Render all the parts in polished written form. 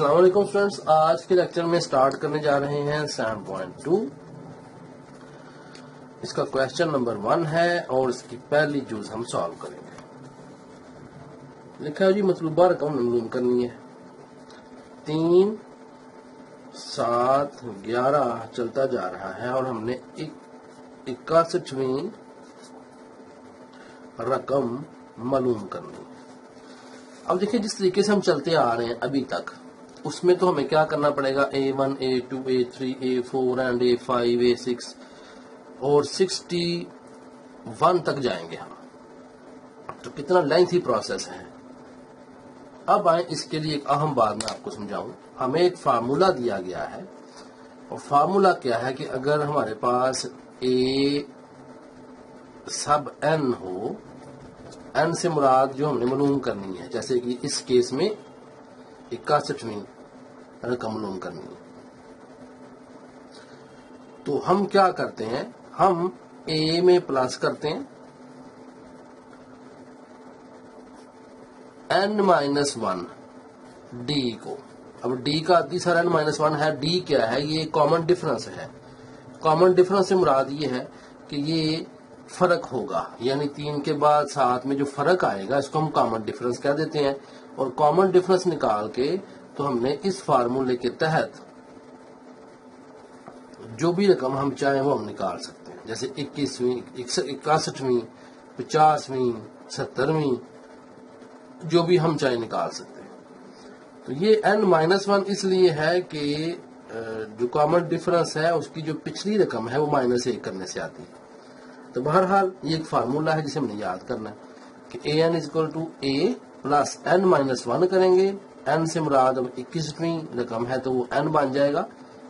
السلام علیکم اسٹوڈینٹس، آج کے لیکچر میں سٹارٹ کرنے جا رہے ہیں 7.2. اس کا کویسچن نمبر 1 ہے اور اس کی پہلی جز ہم سالو کریں گے. لکھا ہے جی مطلوبہ رقم معلوم کرنی ہے. 3 7 11 چلتا جا رہا ہے اور ہم نے 61ویں رقم معلوم کرنی ہے. اب دیکھیں جس طریقے سے ہم چلتے آ رہے ہیں ابھی تک، اس میں تو ہمیں کیا کرنا پڑے گا، A1 A2 A3 A4 and A5 A6 اور 61 تک جائیں گے ہم. تو کتنا لینتھی پروسیس ہے. اب آئیں اس کے لیے ایک اہم بات میں آپ کو سمجھاؤں. ہمیں ایک فارمولا دیا گیا ہے اور فارمولا کیا ہے کہ اگر ہمارے پاس A sub n who, n سے مراد جو ہم نے معلوم کرنی ہے، جیسے کہ اس کیس میں 61ویں رقم معلوم کرنی ہے، تو ہم کیا کرتے ہیں، ہم A میں پلس کرتے ہیں n-1 D کو. اب D کا تیسرا n-1 ہے. D کیا ہے، یہ کامن ڈفرنس ہے. کامن ڈفرنس سے مراد یہ ہے کہ یہ فرق ہوگا، یعنی 3 کے بعد 7 میں جو فرق آئے گا اس کو ہم کامن ڈفرنس کہہ دیتے ہیں. اور کامن ڈفرنس نکال کے تو ہم نے اس فارمولے کے تحت جو بھی رقم ہم چاہیں وہ ہم نکال سکتے ہیں، جیسے 21ویں 61ویں 50ویں 70ویں جو بھی ہم چاہیں نکال سکتے ہیں. تو یہ n-1 اس لیے ہے کہ جو کامن ڈفرنس ہے اس کی جو پچھلی رقم ہے وہ -1 کرنے سے آتی ہے. تو بہرحال یہ ایک فارمولا ہے جسے ہم نے یاد کرنا ہے کہ an = A پلس n-1 کریں گے. n سے مراد اب 21ویں رقم ہے تو وہ n بن جائے گا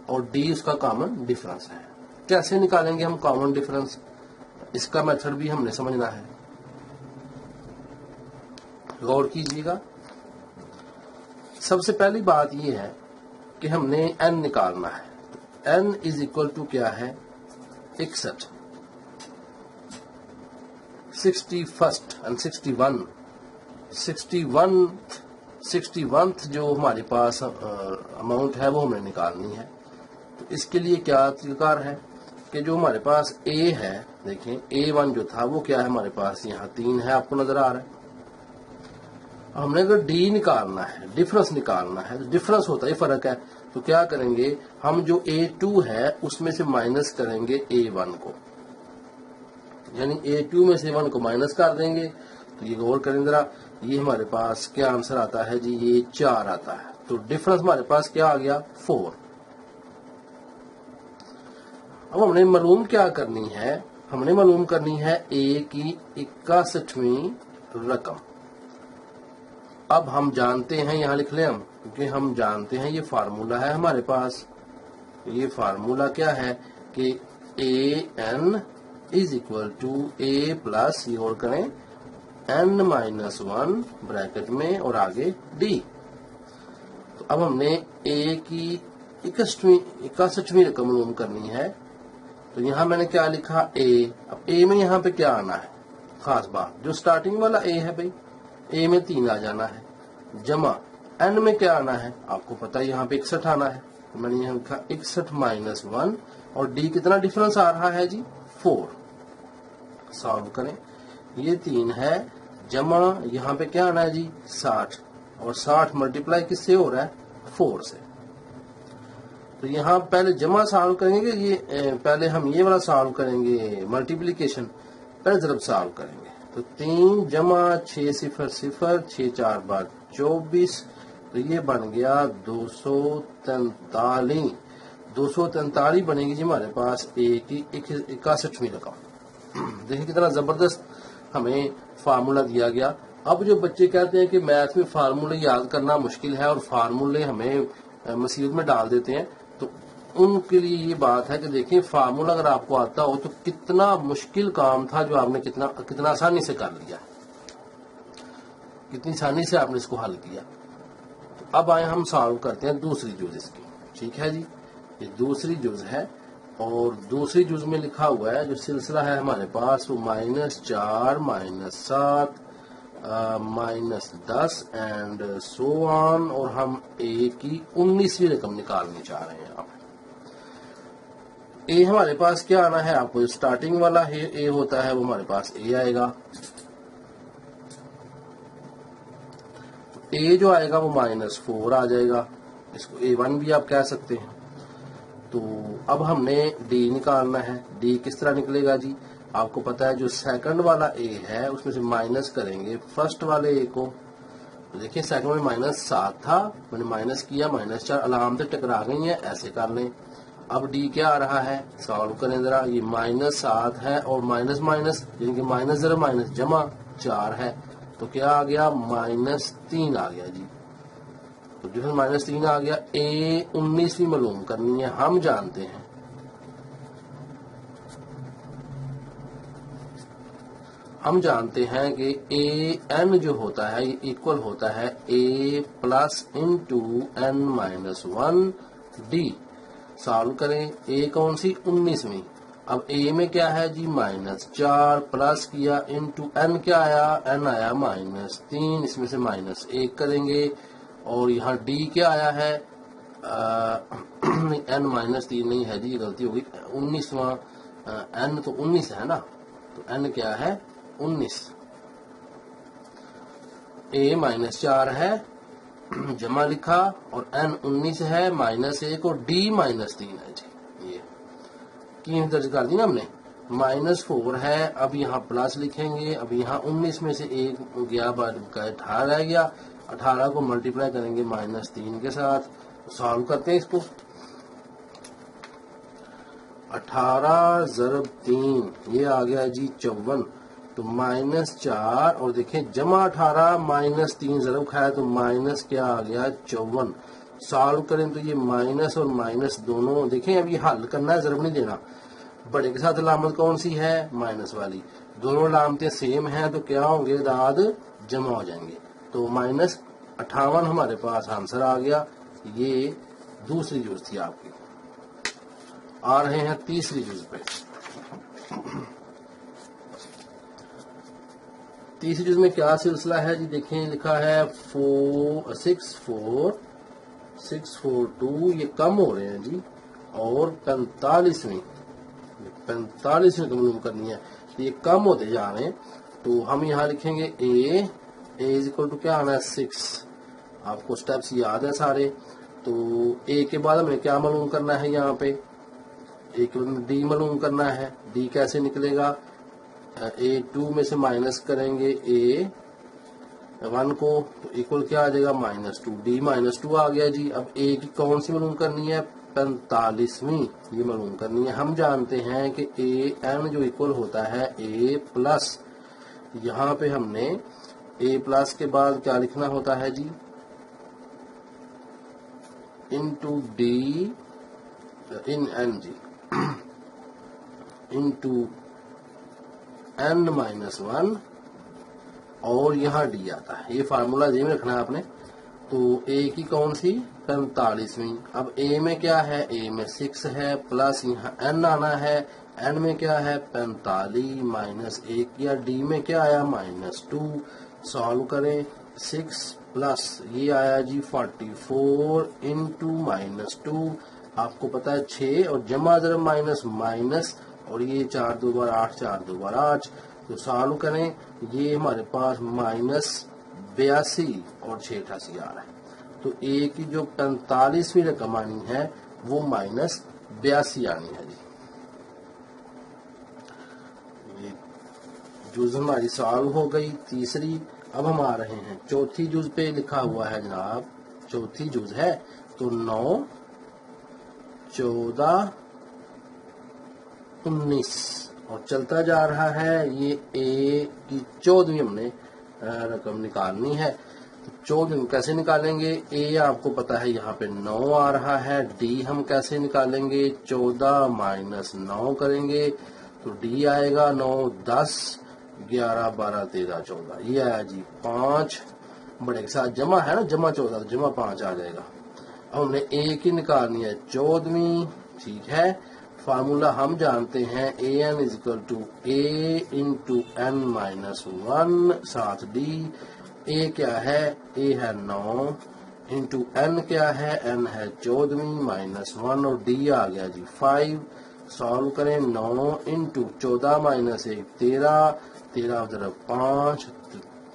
اور D اس کا کامن ڈفرنس ہے. کیسے نکالیں گے ہم کامن ڈفرنس، اس کا میتھڈ بھی ہم نے سمجھنا ہے. غور کیجیے گا. سب سے پہلی بات یہ ہے کہ ہم نے n نکالنا ہے. n = کیا ہے، 61 61st and 61th جو ہمارے پاس اماؤنٹ ہے وہ ہمیں نکالنی ہے. تو اس کے لیے کیا طریقہ کار ہے کہ جو ہمارے پاس A ہے، دیکھیں A1 جو تھا وہ کیا ہے، ہمارے پاس یہاں 3 ہے، آپ کو نظر آ رہا ہے. ہم نے اگر D نکالنا ہے، ڈفرنس نکالنا ہے، ڈفرنس ہوتا ہے فرق ہے، تو کیا کریں گے، ہم جو A2 ہے اس میں سے مائنس کریں گے A1 کو، یعنی A2 میں سے 1 کو مائنس کر دیں گے. تو یہ غور کریں ذرا، یہ ہمارے پاس کیا آنسر آتا ہے جی، یہ 4 آتا ہے. تو ڈفرنس ہمارے پاس کیا آ گیا، 4. اب ہم نے معلوم کیا کرنی ہے، ہم نے معلوم کرنی ہے A کی 61ویں رقم. اب ہم جانتے ہیں، یہاں لکھ لیں ہم، کیونکہ ہم جانتے ہیں یہ فارمولا ہے ہمارے پاس. یہ فارمولا کیا ہے کہ an = A پلس یہ اور کریں n-1 بریکٹ میں اور آگے D. تو اب ہم نے A کی 61ویں رقم معلوم کرنی ہے. تو یہاں میں نے کیا لکھا، A. اب A میں یہاں پہ کیا آنا ہے، خاص بات جو سٹارٹنگ والا A ہے بھائی، A میں 3 آ جانا ہے، جمع n میں کیا آنا ہے، آپ کو پتا ہے یہاں پہ 61 آنا ہے. تو میں نے یہاں لکھا 61 - 1 اور D کتنا ڈفرنس آ رہا ہے جی، 4. سالو کریں، یہ 3 ہے، جمع یہاں پہ کیا آنا ہے جی، 60 اور 60 ملٹیپلائی کس سے ہو رہا ہے، 4 سے. تو یہاں پہلے جمع سالو کریں گے، یہ پہلے ہم یہ والا سالو کریں گے ملٹیپلیکیشن، پہلے ضرب سالو کریں گے. تو 3 جمع 6 0 0 6 4 بار 24، تو یہ بن گیا 243. 243 بنے گی جی ہمارے پاس A کی 61ویں رقم. دیکھیں کتنا زبردست ہمیں فارمولا دیا گیا. اب جو بچے کہتے ہیں کہ میتھ میں فارمولے یاد کرنا مشکل ہے اور فارمولے ہمیں مصیبت میں ڈال دیتے ہیں، تو ان کے لیے یہ بات ہے کہ دیکھیں فارمولا اگر آپ کو آتا ہو تو کتنا مشکل کام تھا جو آپ نے کتنا آسانی سے کر لیا، کتنی آسانی سے آپ نے اس کو حل کیا. تو اب آئے ہم سالو کرتے ہیں دوسری جز اس کی. ٹھیک ہے جی، یہ دوسری جز ہے اور دوسری جز میں لکھا ہوا ہے جو سلسلہ ہے ہمارے پاس وہ -4 -7 -10 एंड सो ऑन, और हम ए की 19वीं रकम निकालनी चाह रहे हैं। ए हमारे पास क्या आना है, आपको स्टार्टिंग वाला है ए होता है वो हमारे पास ए आएगा। ए जो आएगा वो -4 आ जाएगा, इसको A1 भी आप कह सकते हैं। तो अब हमने डी निकालना है। डी किस तरह निकलेगा जी, आपको पता है जो सेकंड वाला ए है उसमें से माइनस करेंगे फर्स्ट वाले ए को। तो देखिए सेकंड में -7 था, मैंने माइनस किया, -4 अलामतें टकरा गई हैं, ऐसे कर लें। अब डी क्या आ रहा है, सॉल्व करें जरा। ये -7 है और माइनस माइनस यानी कि माइनस जरा माइनस जमा 4 है, तो क्या आ गया, -3 आ गया जी। तो जो है -3 आ गया। ए 19वीं मालूम करनी है। हम जानते हैं कि ए एन जो होता है ये इक्वल होता है a plus into n-1 d. Solve करें। ए कौन सी, 19वीं। अब ए में क्या है जी, -4 प्लस किया इंटू एन क्या आया, एन आया -3, इसमें से -1 करेंगे। और यहाँ डी क्या आया है, n -3 नहीं है जी, गलती होगी, 19वां, एन तो 19 है ना, तो एन क्या है 19। ए -4 है जमा लिखा और n 19 है, -1 और डी -3 है जी। ये कीमत दर्ज कर दी ना हमने। -4 है, अब यहाँ प्लस लिखेंगे। अब यहाँ 19 में से एक गया, बाद का 18 रह गया, 18 को मल्टीप्लाई करेंगे -3 के साथ। सॉल्व करते हैं इसको। 18 ज़रब 3 ये आ गया जी 54, तो -4 और देखें जमा 18 -3 ज़रब खाया तो माइनस क्या आ गया 54। सॉल्व करें तो ये माइनस और माइनस दोनों, देखें अब ये हल करना है, ज़रब नहीं देना। बड़े के साथ अलामत कौन सी है, माइनस वाली। दोनों अलामतें सेम हैं तो क्या होंगे, दाद जमा हो जाएंगे। तो -58 हमारे पास आंसर आ गया। ये दूसरी जुज थी आपकी। आ रहे हैं तीसरी जुज पे। तीसरी जुज में क्या सिलसिला है जी, देखें लिखा है 642 ये कम हो रहे हैं जी, और 45वीं मालूम करनी है, ये कम होते जा रहे हैं। तो हम यहाँ लिखेंगे ए इज इक्वल टू क्या आना है 6। आपको स्टेप्स याद है सारे। तो ए के बाद हमें क्या मालूम करना है, यहाँ पे ए के बाद डी मालूम करना है। डी कैसे निकलेगा, A2 में से माइनस करेंगे A1 को, तो इक्वल क्या आ जाएगा -2, डी -2 आ गया जी। अब ए की कौन सी मालूम करनी है, 45वीं ये मालूम करनी है। हम जानते हैं कि एन जो इक्वल होता है ए प्लस, यहाँ पे हमने ए प्लस के बाद क्या लिखना होता है जी, इंटू डी इन एन जी, इंटू n-1 और यहाँ डी आता है। ये फार्मूला जी में रखना है आपने। तो ए की कौन सी, 45वीं। अब ए में क्या है, ए में 6 है, प्लस यहाँ n आना है, n में क्या है 45 -1 किया, डी में क्या आया -2। सॉल्व करें। 6 प्लस ये आया जी 44 इंटू -2, आपको पता है 6 और जमा जरा माइनस माइनस, और ये 4 2 बार 8, 4 2 बार 8। तो सॉल्व करें, ये हमारे पास -82 और 6 88 आ रहा है। तो ए की जो 45वीं रकम आनी है वो -82 आनी है जी। ये जुज हमारी सॉल्व हो गई तीसरी। अब हम आ रहे हैं चौथी जुज पे। लिखा हुआ है जनाब चौथी जुज है, तो 9 14 19 और चलता जा रहा है। ये ए की 14वीं हमने रकम निकालनी है। तो 14वीं कैसे निकालेंगे, ए आपको पता है यहाँ पे 9 आ रहा है। डी हम कैसे निकालेंगे, 14 - 9 करेंगे तो डी आएगा 9 10 11 12 13 14, ये आया जी 5। बड़े के साथ जमा है ना, जमा 14 तो जमा 5 आ जाएगा। अब हमने ए की निकालनी है 14वीं, ठीक है। फार्मूला हम जानते हैं an is equal to a into n minus 1 साथ d। a क्या है? a है 9 इंटू n क्या है? n है 14 माइनस 1 और d आ गया जी 5। सॉल्व करें 9 इंटू 14 माइनस 1 13, 13 उधर 5,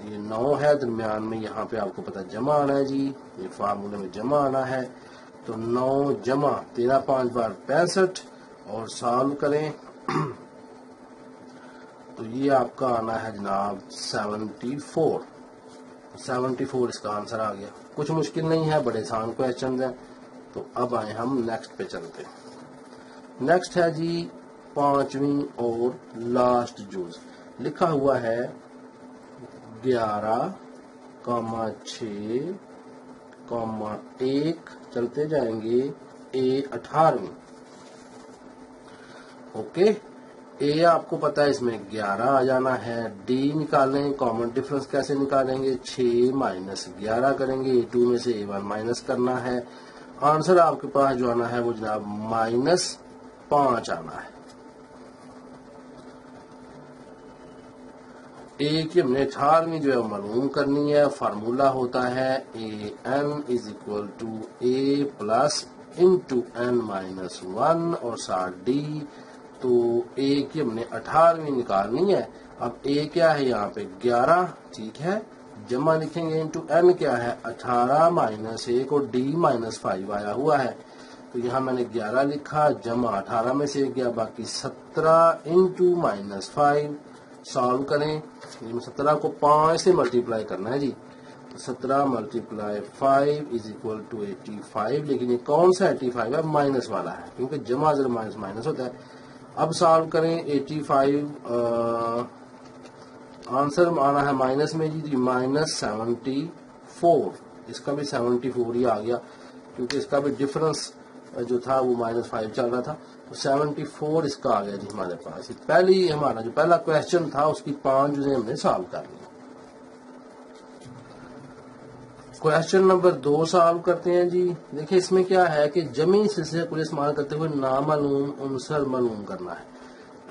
ये 9 है दरमियान में, यहाँ पे आपको पता जमा आना है जी, ये फार्मूले में जमा आना है। तो 9 जमा 13 5 बार 65 और सॉल्व करें तो ये आपका आना है जनाब 74। 74 इसका आंसर आ गया। कुछ मुश्किल नहीं है, बड़े आसान क्वेश्चन हैं। तो अब आए हम नेक्स्ट पे चलते हैं। नेक्स्ट है जी 5वीं और लास्ट जूज। लिखा हुआ है 11,6,1 चलते जाएंगे a 18वीं। ओके, a आपको पता है इसमें 11 आ जाना है। d निकालें, कॉमन डिफरेंस कैसे निकालेंगे? 6 माइनस 11 करेंगे, a2 में से a1 माइनस करना है। आंसर आपके पास जो आना है वो जनाब -5 आना है। a की हमने 18वीं जो है मालूम करनी है। फार्मूला होता है an is equal to a plus into n minus 1 और साथ d। तो a की हमने 18वीं निकालनी है। अब a क्या है यहाँ पे 11, ठीक है, जमा लिखेंगे इंटू n क्या है 18 माइनस 1 और d माइनस 5 आया हुआ है। तो यहाँ मैंने 11 लिखा, जमा 18 में से गया बाकी 17 इंटू माइनस 5। सॉल्व करें, 17 को 5 से मल्टीप्लाई करना है जी। तो 17 मल्टीप्लाई 5 इज इक्वल टू 85। लेकिन ये कौन सा 85 है? माइनस वाला है, क्योंकि जमा जरा माइनस माइनस होता है। अब सॉल्व करें 85, आंसर आना है माइनस में जी -74। इसका भी 74 ही आ गया, क्योंकि इसका भी डिफरेंस जो था वो -5 चल रहा था। तो 74 इसका आ गया जी हमारे पास। पहली हमारा जो पहला क्वेश्चन था उसकी 5 चीजें हमने सॉल्व कर ली। क्वेश्चन नंबर 2 सॉल्व करते हैं जी। देखिए इसमें क्या है कि जमी सिलसिले को इस्तेमाल करते हुए नामालूम उनसर मालूम करना है।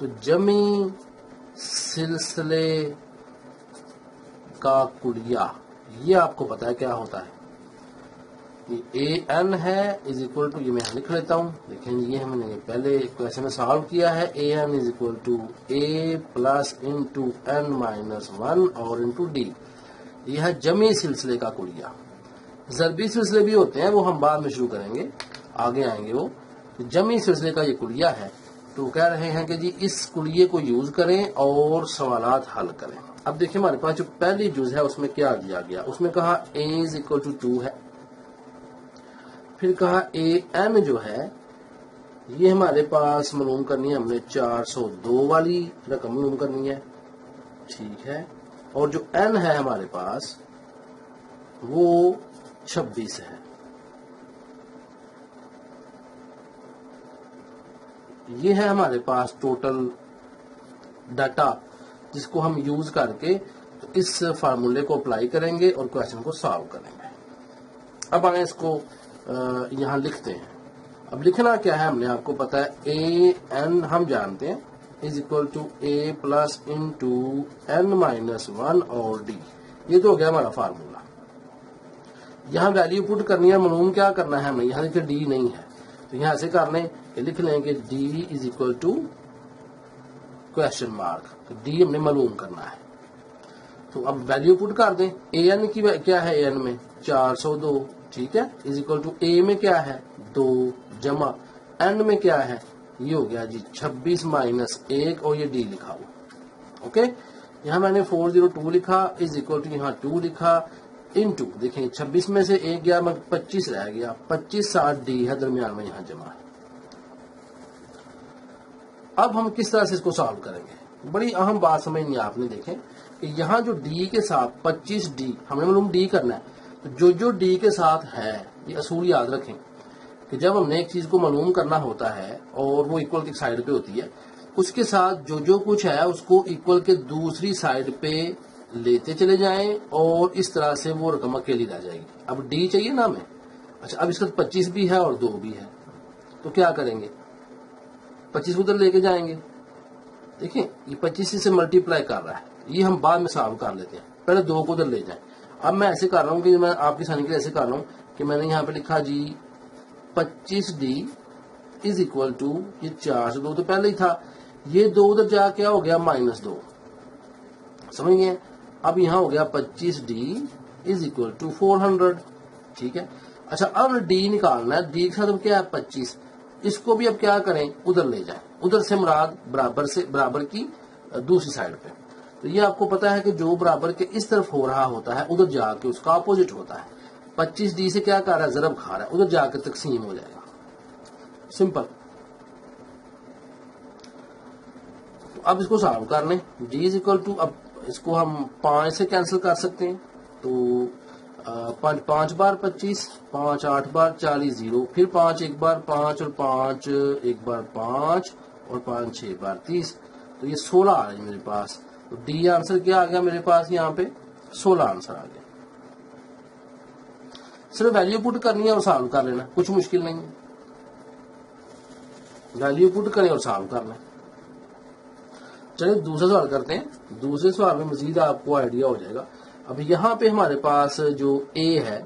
तो जमी सिलसिले का कुलिया, ये आपको पता है क्या होता है। ये an है इज इक्वल टू, ये मैं लिख लेता हूँ। देखें ये हमने पहले क्वेश्चन में सॉल्व किया है। an is equal to a plus into n minus 1 और इंटू d। यह है जमी सिलसिले का कुलिया। ज़रबी सिलसिले भी होते हैं, वो हम बाद में शुरू करेंगे, आगे आएंगे वो। जमी सिलसिले का ये कुलिया है। तो कह रहे हैं कि जी इस कुलिये को यूज करें और सवालात हल करें। अब देखिए हमारे पास जो पहली जुज है उसमें क्या दिया गया। उसमें कहा a इज इक्वल टू 2 है, फिर कहा an जो है ये हमारे पास मालूम करनी है हमने 402 वाली रकम मालूम करनी है, ठीक है। और जो n है हमारे पास वो 26 है। ये है हमारे पास टोटल डाटा जिसको हम यूज करके तो इस फार्मूले को अप्लाई करेंगे और क्वेश्चन को सॉल्व करेंगे। अब आगे इसको यहाँ लिखते हैं। अब लिखना क्या है हमने आपको पता है, ए एन हम जानते हैं is equal to a plus into n minus 1 और डी। ये तो हो गया हमारा फार्मूला। यहाँ वैल्यू पुट करनी है, मालूम क्या करना है हमें। यहाँ देखिए डी नहीं है तो यहाँ से कर लें, लिख लेंगे d is equal to question mark. तो डी हमने मालूम करना है। तो अब वैल्यू पुट कर दें। ए एन की क्या है, ए एन में 402, ठीक है, इज इक्वल टू ए में क्या है 2 जमा एन में क्या है, ये हो गया जी 26 माइनस 1 और ये डी लिखा हुआ। ओके, यहाँ मैंने 402 लिखा इज इक्वल टू यहाँ 2 लिखा इनटू, देखें 26 में से 1 गया, 25 रह गया, 25 60 डी है दरमियान में यहाँ जमा है। अब हम किस तरह से इसको सॉल्व करेंगे, बड़ी अहम बात समझनी है आपने। देखें कि यहाँ जो डी के साथ 25 डी हमने मालूम डी करना है, तो जो डी के साथ है ये असूल याद रखें कि जब हमने एक चीज को मालूम करना होता है और वो इक्वल की साइड पे होती है, उसके साथ जो कुछ है उसको इक्वल के दूसरी साइड पे लेते चले जाएं और इस तरह से वो रकम अकेली रह जाएगी। अब डी चाहिए ना हमें। अच्छा, अब इसका 25 भी है और 2 भी है, तो क्या करेंगे, 25 उधर लेके जाएंगे, देखिए ये 25 से मल्टीप्लाई कर रहा है, ये हम बाद में सॉल्व कर लेते हैं, पहले 2 को उधर ले जाएं। अब मैं ऐसे कर रहा हूँ कि मैं आपकी आसानी के लिए ऐसे कर रहा हूँ कि मैंने यहाँ पे लिखा जी 25D इज इक्वल टू, ये 4 से 2 तो पहले ही था, ये 2 उधर जा क्या हो गया -2, समझ गए। अब यहाँ हो गया 25D इज इक्वल टू 400, ठीक है। अच्छा अब D निकालना है, D के साथ क्या है 25, इसको भी अब क्या करें उधर ले जाएं, उधर से मुराद बराबर की दूसरी साइड पे। तो ये आपको पता है कि जो बराबर के इस तरफ हो रहा होता है उधर जाके उसका अपोजिट होता है। 25D से क्या कर रहा है, जरब खा रहा है, उधर जाकर तकसीम हो जाएगा, सिंपल। तो अब इसको सॉल्व कर लें, D इज इक्वल टू, अब इसको हम 5 से कैंसिल कर सकते हैं, तो 5 बार 25, 5 8 बार 40, 0, फिर 5 एक बार 5 और 5 एक बार 5 और 5 6 बार 30, तो ये 16 आ रहा है मेरे पास। तो डी आंसर क्या आ गया मेरे पास, यहाँ पे 16 आंसर आ गया। सिर्फ वैल्यू पुट करनी है और सॉल्व कर लेना, कुछ मुश्किल नहीं है, वैल्यू पुट करें और सॉल्व कर लें। चलिए दूसरा सवाल करते हैं, दूसरे सवाल में मजीद आपको आइडिया हो जाएगा। अब यहाँ पे हमारे पास जो ए है,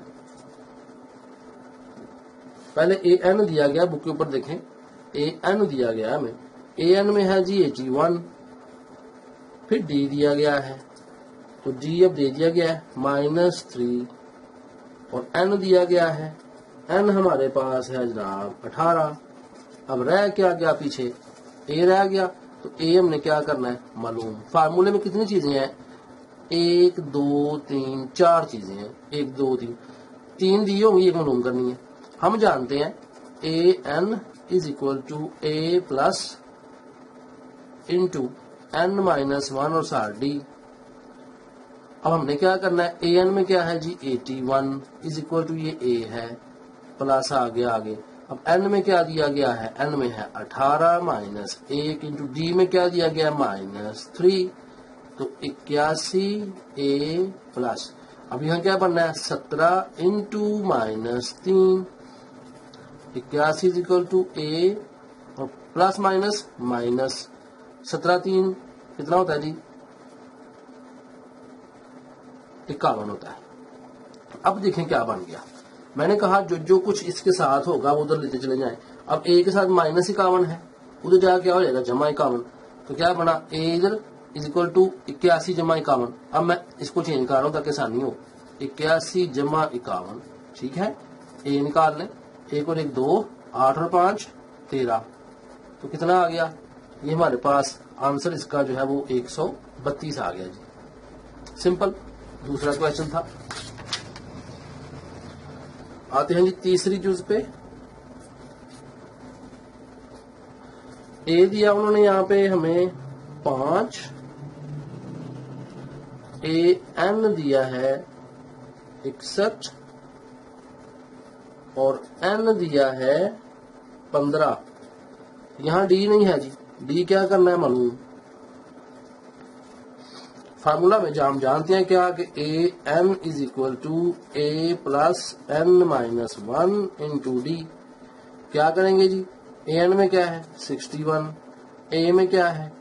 पहले ए एन दिया गया, बुक के ऊपर देखें ए एन दिया गया हमें, ए एन में है जी 81, फिर डी दिया गया है, तो डी अब दे दिया गया है -3, और एन दिया गया है, एन हमारे पास है जनाब 18। अब रह क्या गया पीछे, ए रह गया, तो ए हमने क्या करना है मालूम। फार्मूले में कितनी चीजें हैं, 1 2 3 4 चीजें हैं, 1 2 3 दी होंगी, एक मालूम करनी है। हम जानते हैं a n is equal to a plus into n -1 और सार डी। अब हमने क्या करना है, ए एन में क्या है जी 81 इज इक्वल टू, ये ए है, प्लस आ गया आगे। अब n में क्या दिया गया है, n में है 18 -1 इंटू डी में क्या दिया गया -3, तो 81 a प्लस, अब यहाँ क्या बनना है 17 into -3, 81 is equal to a और प्लस माइनस 17 3 कितना होता है जी 51 होता है। अब देखें क्या बन गया, मैंने कहा जो कुछ इसके साथ होगा वो उधर लेते चले जाएं। अब ए के साथ -51 है, उधर जाकर क्या हो जाएगा +51, तो क्या बना ए इधर इज इक्वल टू 81 + 51। अब मैं इसको चेंज कर रहा हूं ताकि आसानी हो, 81 + 51, ठीक है। ए निकाल लें, 1 और 1 2, 8 और 5 13, तो कितना आ गया, ये हमारे पास आंसर इसका जो है वो 132 आ गया जी, सिंपल। दूसरा क्वेश्चन था। आते हैं जी तीसरी जुज पे। ए दिया उन्होंने यहाँ पे हमें 5, ए एन दिया है 61 और एन दिया है 15। यहाँ डी नहीं है जी, डी क्या करना है मालूम। फार्मूला में हम जानते हैं क्या कि a n is equal to a plus n -1 into d. क्या करेंगे जी, ए एन में क्या है 61, ए में क्या है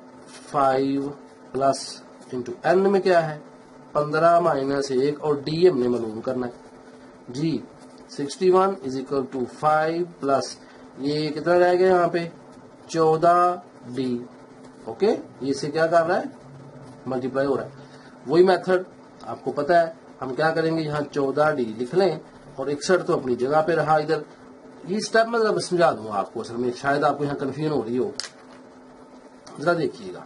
5 प्लस इंटू एन में क्या है 15 -1 और डी हमने मालूम करना है जी। 61 इज इक्वल टू 5 प्लस ये कितना रह गया यहाँ पे 14 डी। ओके, ये से क्या कर रहा है मल्टीप्लाई हो रहा है। वही मेथड आपको पता है, हम क्या करेंगे यहाँ 14 डी लिख लें और 61 तो अपनी जगह पे रहा इधर। ये स्टेप मैं समझा दूंगा आपको, असल में शायद आपको यहाँ कंफ्यूजन हो रही हो, जरा देखिएगा।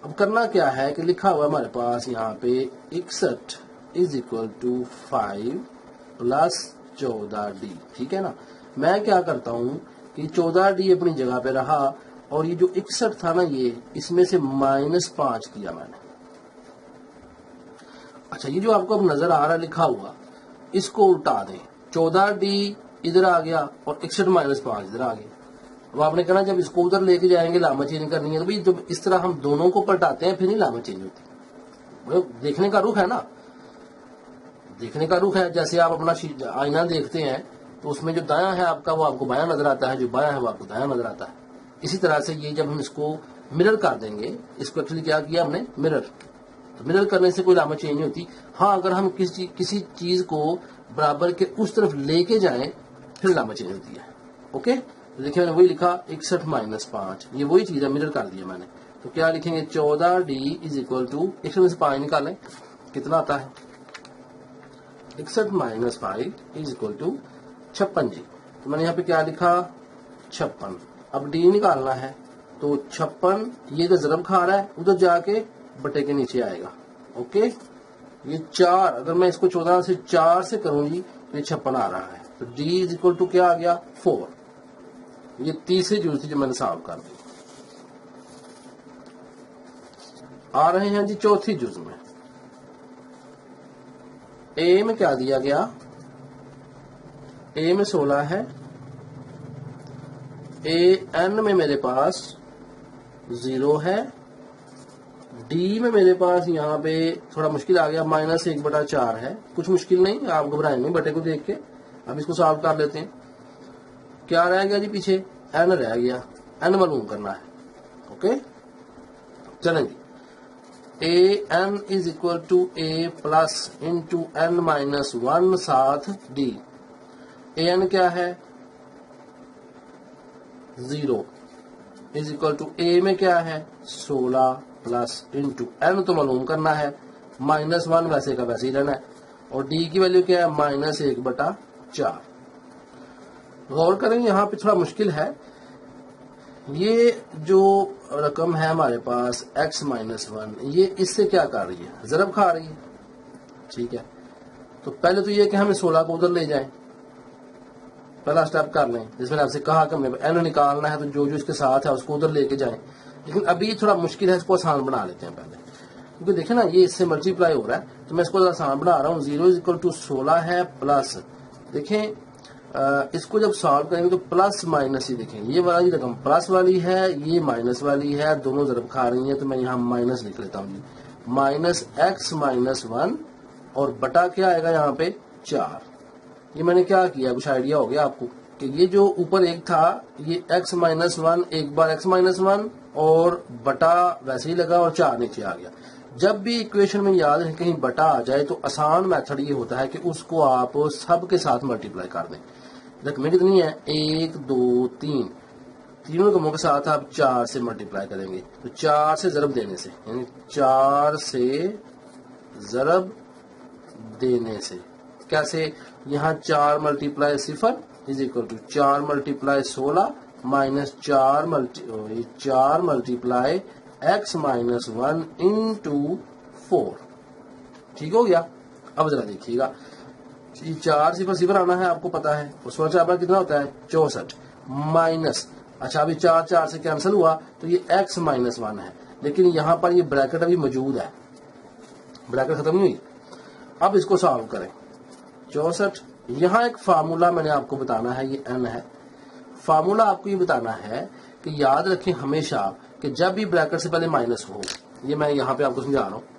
अब करना क्या है कि लिखा हुआ हमारे पास यहाँ पे 61 is equal to 5 plus 14 d, ठीक है ना। मैं क्या करता हूँ कि 14 डी अपनी जगह पे रहा और ये जो 61 था ना, ये इसमें से -5 किया मैंने। अच्छा, ये जो आपको अब नजर आ रहा लिखा हुआ, इसको उल्टा दें, 14 डी इधर आ गया और 61 -5 इधर आ गया। अब आपने कहना जब इसको उधर लेके जाएंगे लामा चेंज करनी है, तो भाई जब इस तरह हम दोनों को पलटाते हैं फिर नहीं लामा चेंज होती। देखने का रुख है ना, देखने का रुख है। जैसे आप अपना आईना देखते हैं तो उसमें जो दायां है आपका वो आपको बायां नजर आता है, जो बायां है वो आपको दायां नजर आता है। اسی طرح سے یہ جب ہم اس کو مرر کر دیں گے، اس کو ایکچولی کیا کیا ہم نے مرر، تو مرر کرنے سے کوئی علامت چینج نہیں ہوتی. ہاں اگر ہم کسی چیز کو برابر کے اس طرف لے کے جائیں پھر علامت چینج ہوتی ہے. اوکے، تو دیکھیں میں نے وہی لکھا 61 مائنس 5، یہ وہی چیز ہے، مرر کر دیا میں نے. تو کیا لکھیں گے 14D از اکول ٹو 61 میں سے 5 نکالیں کتنا آتا ہے، 61 مائنس 5 از اکول ٹو 56 جی. تو میں نے یہاں پہ کیا لکھا 56. اب ڈی نکالنا ہے تو 56 یہ تو ضرب کھا رہا ہے، ادھر جا کے بٹے کے نیچے آئے گا. اوکے، یہ 4 اگر میں اس کو 14 سے 4 سے کروں گی تو یہ 56 آ رہا ہے. تو ڈی از اکول ٹو کیا آ گیا 4. یہ تیسری جز تھی جو میں نے سالو کر دی. آ رہے ہیں جی چوتھی جز میں. اے میں کیا دیا گیا، اے میں 16 ہے، اے این میں میرے پاس 0 ہے، ڈی میں میرے پاس یہاں پہ تھوڑا مشکل آ گیا -1/4 ہے. کچھ مشکل نہیں، آپ گھبرائیں نہیں بٹے کو دیکھ کے. اب اس کو سالو کر لیتے ہیں. کیا رہ گیا جی پیچھے، این رہ گیا، این معلوم کرنا ہے. اوکے چلیں جی، a n is equal to a plus into n minus 1 ساتھ ڈی. اے این کیا ہے 0 از اکول ٹو اے میں کیا ہے 16 پلس انٹو این تو معلوم کرنا ہے، -1 ویسے کا ویسے ہی رہنا ہے، اور ڈی کی ویلیو کیا ہے -1/4. غور کریں یہاں پہ تھوڑا مشکل ہے، یہ جو رقم ہے ہمارے پاس x-1 یہ اس سے کیا کر رہی ہے، ضرب کھا رہی ہے. ٹھیک ہے، تو پہلے تو یہ کہ ہمیں 16 کو ادھر لے جائیں، پہلا سٹیپ کر لیں. جس میں نے آپ سے کہا کہ ہمیں n نکالنا ہے تو جو اس کے ساتھ ہے اس کو ادھر لے کے جائیں. لیکن ابھی تھوڑا مشکل ہے، اس کو آسان بنا لیتے ہیں پہلے، کیونکہ دیکھیں نا یہ اس سے ملٹی پلائی ہو رہا ہے تو میں اس کو آسان بنا رہا ہوں. 0 از اکول ٹو 16 ہے پلس، دیکھیں اس کو جب سالو کریں گے تو پلس مائنس ہی، دیکھیں یہ والی رقم پلس والی ہے، یہ مائنس والی ہے، دونوں ضرب کھا رہی ہیں، تو میں یہاں مائنس لکھ لیتا ہوں جی. -x-1 اور بٹا کیا آئے گا یہاں پہ 4. یہ میں نے کیا کیا، کچھ آئیڈیا ہو گیا آپ کو کہ یہ جو اوپر ایک تھا یہ x-1 ایک بار x-1 اور بٹا ویسے ہی لگا اور 4 نیچے آ گیا. جب بھی ایکویشن میں یاد ہے کہیں بٹا آ جائے تو آسان میتھڈ یہ ہوتا ہے کہ اس کو آپ سب کے ساتھ ملٹیپلائی کر دیں. رقمیں کتنی ہے 1 2 3، تینوں رقموں کے ساتھ آپ 4 سے ملٹیپلائی کریں گے تو 4 سے ضرب دینے سے، یعنی 4 سے ضرب دینے سے کیسے، یہاں 4 multiply 0 is equal to 4 multiply 16 minus 4 multiply x-1 into 4. ٹھیک ہو گیا. اب ذرا دیکھیے گا، 4 0 آنا ہے، آپ کو پتا ہے اس وقت آپ کا کتنا ہوتا ہے 64 مائنس، اچھا ابھی 4 سے کینسل ہوا تو یہ x-1 ہے، لیکن یہاں پر یہ بریکٹ ابھی موجود ہے، بریکٹ ختم نہیں ہوئی. اب اس کو سالو کریں 64. یہاں ایک فارمولا میں نے آپ کو بتانا ہے، یہ n ہے. فارمولا آپ کو یہ بتانا ہے کہ یاد رکھیں ہمیشہ کہ جب بھی بریکٹ سے پہلے مائنس ہو، یہ میں یہاں پہ آپ کو سمجھا رہا ہوں،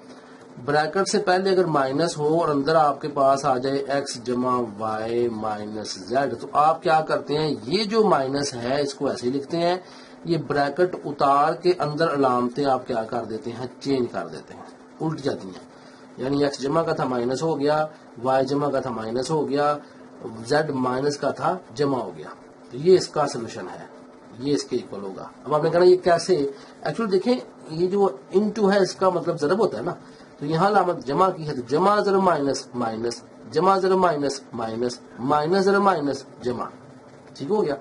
بریکٹ سے پہلے اگر مائنس ہو اور اندر آپ کے پاس آ جائے x جمع y مائنس z، تو آپ کیا کرتے ہیں، یہ جو مائنس ہے اس کو ایسے ہی لکھتے ہیں، یہ بریکٹ اتار کے اندر علامتیں آپ کیا کر دیتے ہیں، چینج کر دیتے ہیں، الٹ جاتی ہیں. یعنی x جمع کا تھا مائنس ہو گیا، y جمع کا تھا مائنس ہو گیا، z مائنس کا تھا جمع ہو گیا. تو یہ اس کا سولوشن ہے، یہ اس کے ایکول ہوگا. اب آپ نے کہنا یہ کیسے، ایکچولی دیکھیں یہ جو انٹو ہے اس کا مطلب ضرب ہوتا ہے نا، تو یہاں علامت جمع کی ہے تو جمع ضرب مائنس مائنس، جمع ضرب مائنس مائنس، مائنس ضرب مائنس جمع. ٹھیک ہو گیا.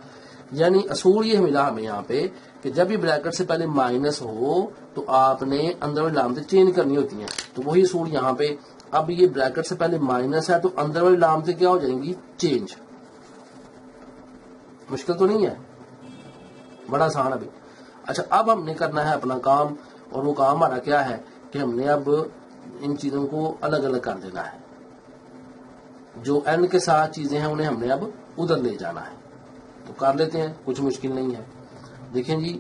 یعنی اصول یہ ملا ہمیں یہاں پہ کہ جب بھی بریکٹ سے پہلے مائنس ہو تو آپ نے اندر والی علامتیں چینج کرنی ہوتی ہیں. تو وہی اصول یہاں پہ، اب یہ بریکٹ سے پہلے مائنس ہے تو اندر والی علامتیں کیا ہو جائیں گی، چینج. مشکل تو نہیں ہے، بڑا آسان ابھی. اچھا اب ہم نے کرنا ہے اپنا کام، اور وہ کام ہمارا کیا ہے کہ ہم نے اب ان چیزوں کو الگ الگ کر دینا ہے. جو n کے ساتھ چیزیں ہیں انہیں ہم نے اب ادھر لے جانا ہے. تو کر لیتے ہیں، کچھ مشکل نہیں ہے. دیکھیں جی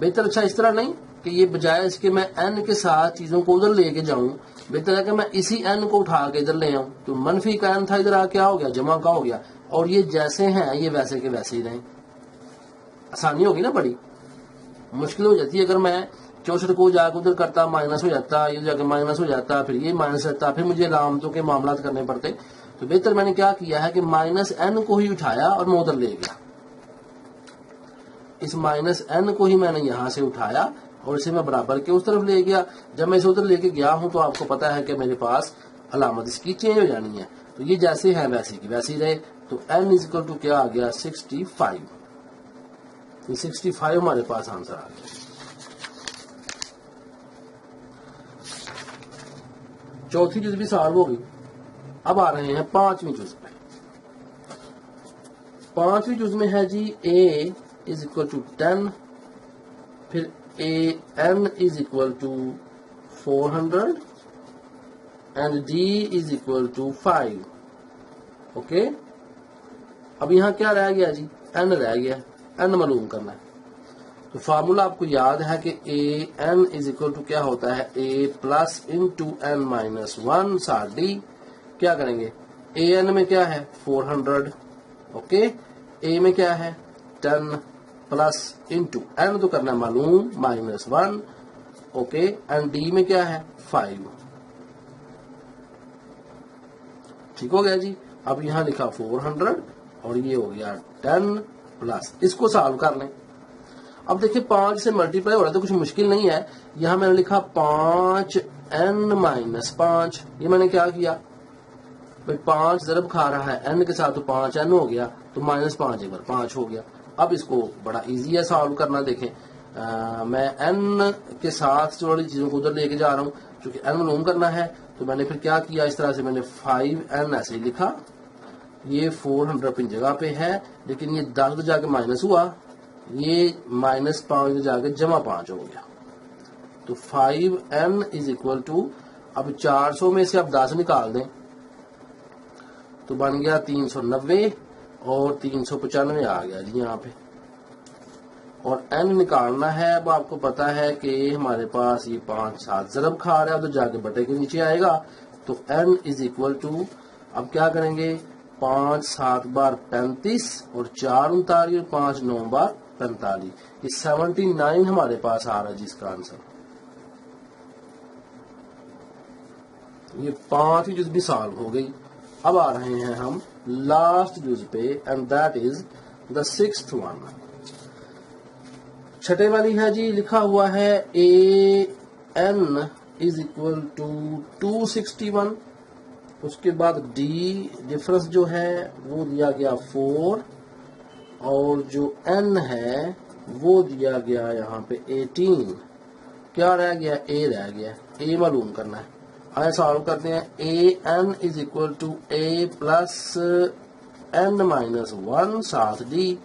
بہتر اچھا اس طرح نہیں کہ یہ بجائے اس کے میں n کے ساتھ چیزوں کو ادھر لے کے جاؤں، بہتر ہے کہ میں اسی n کو اٹھا کے ادھر لے آؤں. تو منفی کا n تھا ادھر آ کیا ہو گیا، جمع کا ہو گیا، اور یہ جیسے ہیں یہ ویسے کے ویسے ہی رہیں. आसानी होगी ना, बड़ी मुश्किल हो जाती है अगर मैं 64 को जाकर उधर करता, माइनस हो जाता, ये जाकर माइनस हो जाता, फिर ये माइनस रहता, फिर मुझे अलामतों के मामला करने पड़ते। तो बेहतर मैंने क्या किया है कि -n को ही उठाया और मैं उधर ले गया। इस -n को ही मैंने यहां से उठाया और इसे मैं बराबर के उस तरफ ले गया। जब मैं इसे उधर लेके गया हूं तो आपको पता है कि मेरे पास अलामत इसकी चेंज हो जानी है। तो ये जैसे है वैसे की वैसे ही रहे। तो n इक्वल टू क्या आ गया 65। ये 65 हमारे पास आंसर आ गया। चौथी जुज भी सॉल्व होगी। अब आ रहे हैं पांचवी जुज पे। पांचवी जुज में है जी a इज इक्वल टू 10, फिर an is equal to 400 and d is equal to 5। Okay, अब यहां क्या रह गया जी, n रह गया, n मालूम करना है। तो फार्मूला आपको याद है कि an इज इक्वल टू क्या होता है, a plus into n minus 1 साथ d। क्या करेंगे, an में क्या है 400, ओके, a में क्या है 10 प्लस इंटू n तो करना मालूम -1, ओके, एंड d में क्या है 5। ठीक हो गया जी। अब यहां लिखा 400 और ये हो गया 10 प्लस, इसको सॉल्व कर लें। अब देखिए 5 से मल्टीप्लाई हो रहा है तो कुछ मुश्किल नहीं है। यहां मैंने लिखा 5n माइनस 5। ये मैंने क्या किया भाई, 5 ज़रब खा रहा है n के साथ तो 5n हो गया, तो -5 एक बार 5 हो गया। अब इसको बड़ा इजी है सॉल्व करना। देखें मैं n के साथ थोड़ी चीजों को उधर लेके जा रहा हूँ, क्योंकि n मालूम करना है। तो मैंने फिर क्या किया, इस तरह से मैंने 5n ऐसे ही लिखा। ये 400 अपनी जगह पे है, लेकिन ये 10 जाके माइनस हुआ, ये -5 जाके +5 हो गया। तो 5n इज इक्वल टू, अब 400 में से आप 10 निकाल दें तो बन गया 390 और 395 आ गया जी यहाँ पे। और n निकालना है। अब आपको पता है कि हमारे पास ये 5 7 ज़रब खा रहा है, तो जाके बटे के नीचे आएगा। तो n इज इक्वल टू, अब क्या करेंगे, 5 7 बार 35 और 4 39 और 5 9 बार 45। ये 79 हमारे पास आ रहा है जिसका आंसर। ये 5 जुज भी सॉल्व हो गई। अब आ रहे हैं हम लास्ट जुज पे, and that is the 6th one. छठे वाली है जी, लिखा हुआ है an इज इक्वल टू 261। उसके बाद d डिफरेंस जो है वो दिया गया 4, और जो n है वो दिया गया यहाँ पे 18। क्या रह गया, a रह गया, a मालूम करना है। आइए सॉल्व करते हैं। an is equal to a plus n minus 1 साथ d।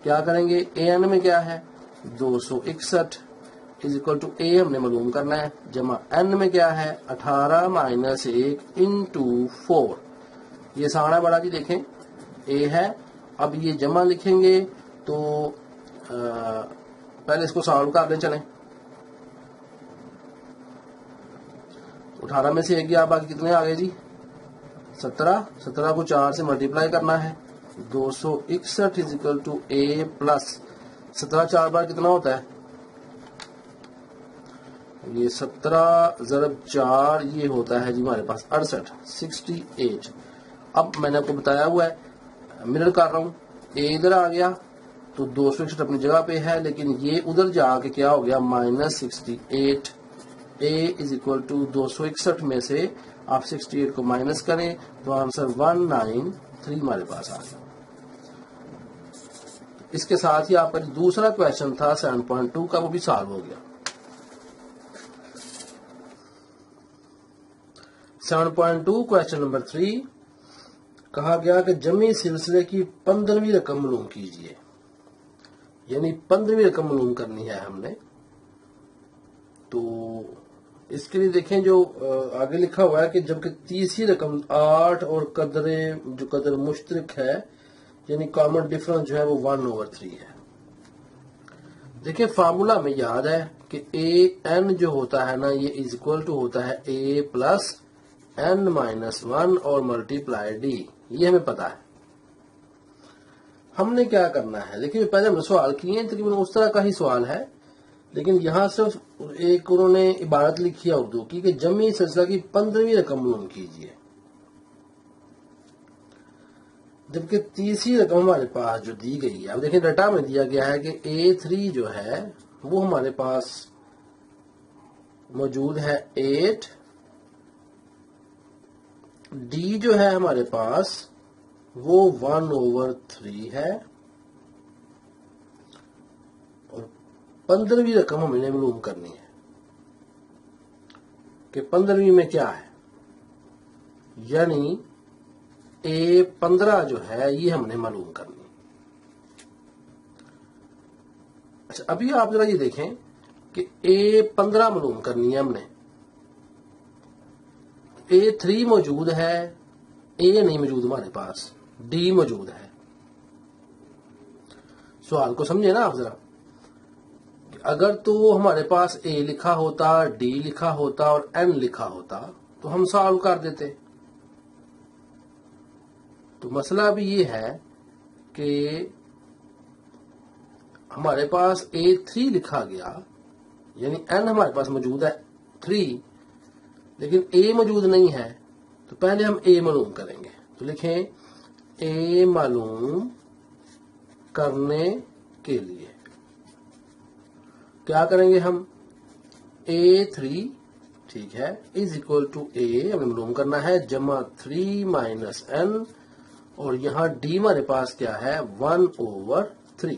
क्या करेंगे, an में क्या है 261 इज इक्वल टू a हमने मालूम करना है, जमा n में क्या है 18 माइनस 1 इंटू 4। ये सारा बड़ा जी देखें a है। अब ये जमा लिखेंगे तो पहले इसको सॉल्व कर दें। चलें, 18 में से 1 गया, बाकी कितने आ गए जी 17। 17 को 4 से मल्टीप्लाई करना है, 261 is equal to a plus 17 4 बार कितना होता है, ये 17 ज़रब 4 ये होता है जी हमारे पास 68। अब मैंने आपको बताया हुआ है, मिरर कर रहा हूं, a इधर आ गया तो 261 अपनी जगह पे है, लेकिन ये उधर जाके क्या हो गया -68। a इज इक्वल टू 261 में से आप 68 को माइनस करें तो आंसर 193 हमारे पास आ गया। इसके साथ ही आपका दूसरा क्वेश्चन था 7.2 का, वो भी सॉल्व हो गया। 7.2 क्वेश्चन नंबर 3 कहा गया कि जमी सिलसिले की 15वीं रकम मालूम कीजिए, यानी 15वीं रकम मालूम करनी है हमने। तो इसके लिए देखें जो आगे लिखा हुआ है कि जबकि तीसरी रकम 8 और जो कदर मुश्तरक है, यानी कॉमन डिफरेंस जो है वो 1/3 है। देखिए फार्मूला में याद है कि an जो होता है ना, ये इज इक्वल टू होता है a प्लस n-1 और मल्टीप्लाई d, ये हमें पता है। ہم نے کیا کرنا ہے، دیکھیے پہلے ہم نے سوال کیے ہیں تقریباً اس طرح کا ہی سوال ہے، لیکن یہاں صرف ایک انہوں نے عبارت لکھی ہے اردو کی کہ جمعی سلسلہ کی 15ویں رقم معلوم کیجیے، جبکہ تیسری رقم ہمارے پاس جو دی گئی ہے، اب دیکھیں ڈیٹا میں دیا گیا ہے کہ A3 جو ہے وہ ہمارے پاس موجود ہے 8، D جو ہے ہمارے پاس وہ 1/3 ہے، اور 15ویں رقم ہمیں معلوم کرنی ہے کہ 15ویں میں کیا ہے، یعنی A15 جو ہے یہ ہم نے معلوم کرنی ہے۔ اچھا ابھی آپ ذرا یہ دیکھیں کہ A15 معلوم کرنی ہے ہم نے، A3 موجود ہے، A نہیں موجود ہمارے پاس، D موجود ہے۔ سوال کو سمجھے نا آپ ذرا، اگر تو ہمارے پاس A لکھا ہوتا، D لکھا ہوتا اور N لکھا ہوتا تو ہم سالو کر دیتے۔ تو مسئلہ ابھی یہ ہے کہ ہمارے پاس A3 لکھا گیا، یعنی N ہمارے پاس موجود ہے 3، لیکن A موجود نہیں ہے، تو پہلے ہم A معلوم کریں گے۔ تو لکھیں A معلوم کرنے کے لیے کیا کریں گے ہم، A3 ٹھیک ہے از اکول ٹو A ہمیں معلوم کرنا ہے جمع 3 مائنس N، اور یہاں D ہمارے پاس کیا ہے 1/3۔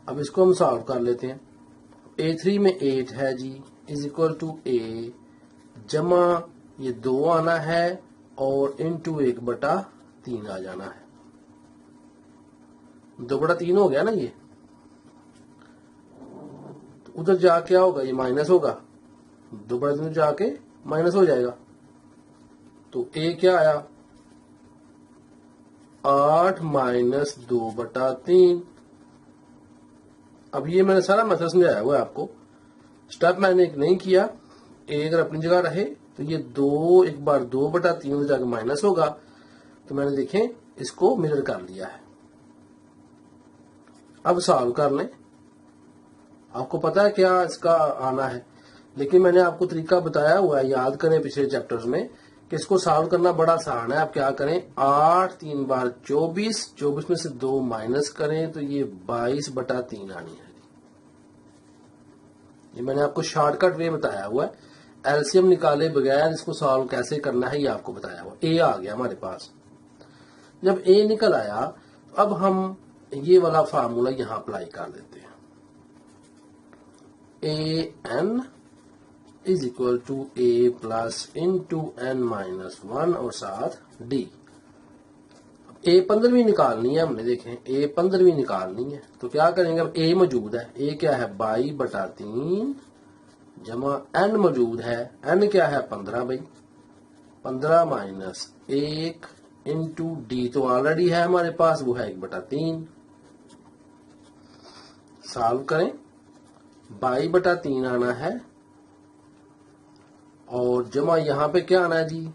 اب اس کو ہم سالو کر لیتے ہیں، A3 میں 8 ہے جی از اکول ٹو A جمع یہ 2 آنا ہے اور انٹو 1/3 آ جانا ہے، 2/3 ہو گیا نا یہ، تو ادھر جا کیا ہوگا، یہ مائنس ہوگا، 2/3 جا کے مائنس ہو جائے گا، تو A کیا آیا 8 مائنس 2/3۔ اب یہ میں نے سارا میتھڈ سمجھایا ہوا ہے آپ کو، سٹیپ میں نے ایک نہیں کیا، A اگر اپنی جگہ رہے تو یہ 1 بار 2/3 جا کے مائنس ہوگا، تو میں نے دیکھیں اس کو مرر کر لیا ہے۔ اب سالو کر لیں، آپ کو پتا ہے کیا اس کا آنا ہے، لیکن میں نے آپ کو طریقہ بتایا ہوا ہے، یاد کریں پچھلے چیپٹرز میں کہ اس کو سالو کرنا بڑا آسان ہے۔ آپ کیا کریں، 8 3 بار 24 میں سے 2 مائنس کریں تو یہ 22/3 آنی ہے۔ یہ میں نے آپ کو شارٹ کٹ وے بتایا ہوا ہے، ایلسیم نکالے بغیر اس کو سالو کیسے کرنا ہے یہ آپ کو بتایا ہوا۔ A آ گیا ہمارے پاس، جب A نکل آیا تو اب ہم یہ والا فارمولا یہاں اپلائی کر دیتے ہیں، AN is equal to A plus into N minus 1 اور ساتھ D۔ A 15ویں نکالنی ہے ہم نے، دیکھیں A 15ویں نکالنی ہے تو کیا کریں گے، اب A موجود ہے، A کیا ہے 22/3 جمع N موجود ہے، N کیا ہے 15 بھائی، 15 مائنس 1 انٹو D تو آلریڈی ہے ہمارے پاس، وہ ہے 1/3۔ سالو کریں، 22/3 آنا ہے اور جمع یہاں پہ کیا آنا ہے جی،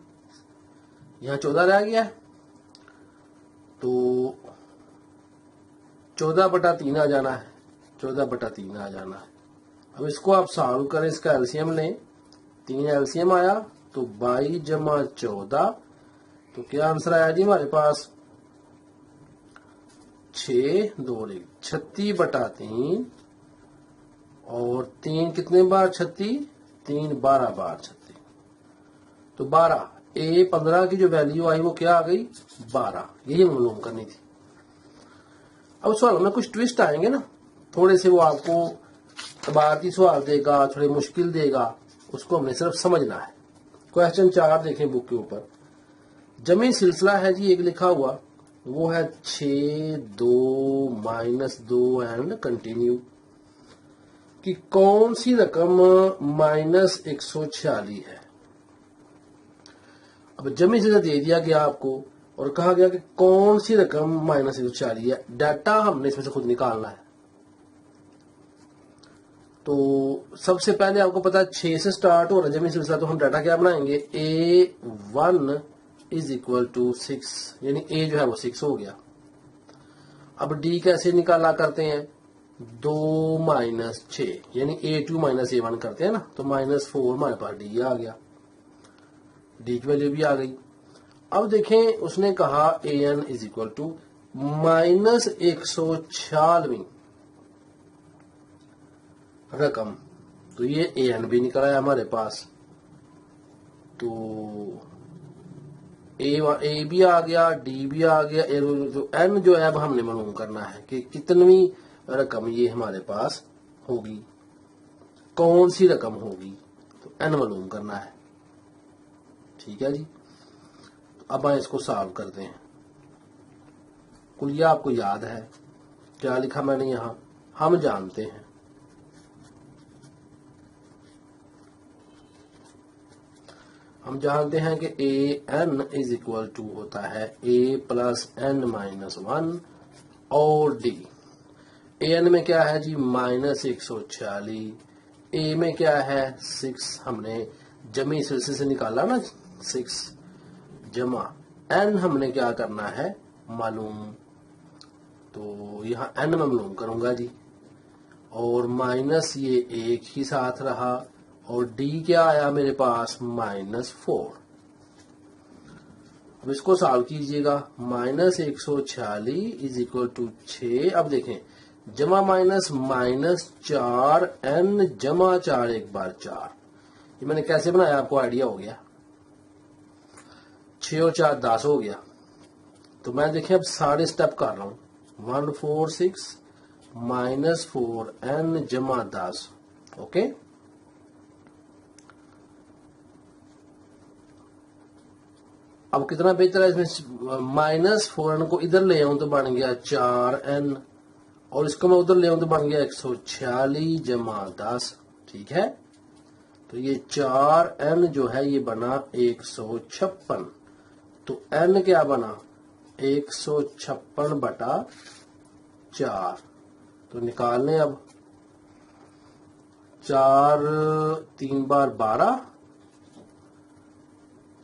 یہاں 14 رہ گیا تو 14/3 آ جانا ہے، 14/3 آ جانا ہے۔ اب اس کو آپ سالو کریں، اس کا ایلسیم لیں، 3 ایلسیم آیا تو 22 جمع 14، تو کیا آنسر آیا جی ہمارے پاس 36/3، اور 3 کتنے بار 36، 3 12 بار 36، تو 12 A15 کی جو ویلیو آئی وہ کیا آ گئی 12، یہی معلوم کرنی تھی۔ اب سوال میں کچھ ٹویسٹ آئیں گے نا، تھوڑے سے وہ آپ کو عبارتی سوال دے گا، تھوڑے مشکل دے گا، اس کو ہم نے صرف سمجھنا ہے۔ کوشچن 4 دیکھیں بک کے اوپر، جمعی سلسلہ ہے جی ایک لکھا ہوا، وہ ہے 6 2 -2 اینڈ کنٹینیو، کہ کون سی رقم -146 ہے۔ اب جمعی سلسلہ دے دیا گیا آپ کو اور کہا گیا کہ کون سی رقم -146 ہے، ڈیٹا ہم نے اس میں سے خود نکالنا ہے۔ تو سب سے پہلے آپ کو پتا 6 سے سٹارٹ ہو رہا ہے جمعی سلسلہ، تو ہم ڈیٹا کیا بنائیں گے، A1 इज इक्वल टू 6, यानी a जो है वो 6 हो गया। अब d कैसे निकाला करते हैं, 2 माइनस 6, यानी a2 माइनस a1 करते हैं ना, तो -4 हमारे पास d आ गया, d की वैल्यू भी आ गई। अब देखें उसने कहा an इज इक्वल टू -146 रकम, तो ये an भी निकला है हमारे पास, तो a भी आ गया, d भी आ गया, तो n जो है अब हमने मालूम करना है कि कितनी रकम ये हमारे पास होगी, कौन सी रकम होगी, तो n मालूम करना है। ठीक है जी, तो अब हम इसको सॉल्व करते हैं। कुलिया आपको याद है, क्या लिखा मैंने यहां, हम जानते हैं कि an इज इक्वल टू होता है a प्लस n माइनस 1 और d। an में क्या है जी -146, a में क्या है 6, हमने जमी सिलसिले से निकाला ना 6, जमा n हमने क्या करना है मालूम, तो यहाँ n मैं मालूम करूंगा जी, और माइनस ये एक ही साथ रहा, और d क्या आया मेरे पास -4। अब इसको सॉल्व कीजिएगा, -146 इज इक्वल टू 6। अब देखें जमा माइनस -4n जमा 4 एक बार 4, ये मैंने कैसे बनाया आपको आइडिया हो गया, 6 और 4 10 हो गया। तो मैं देखें अब सारे स्टेप कर रहा हूं, 146 -4n जमा 10, ओके। अब कितना बेहतर है इसमें, -4n को इधर ले आऊं तो बन गया 4n, और इसको मैं उधर ले आऊं तो बन गया 146 जमा 10। ठीक है, तो ये 4n जो है ये बना 156, तो n क्या बना 156 बटा 4, तो निकाल लें अब, 4 3 बार 12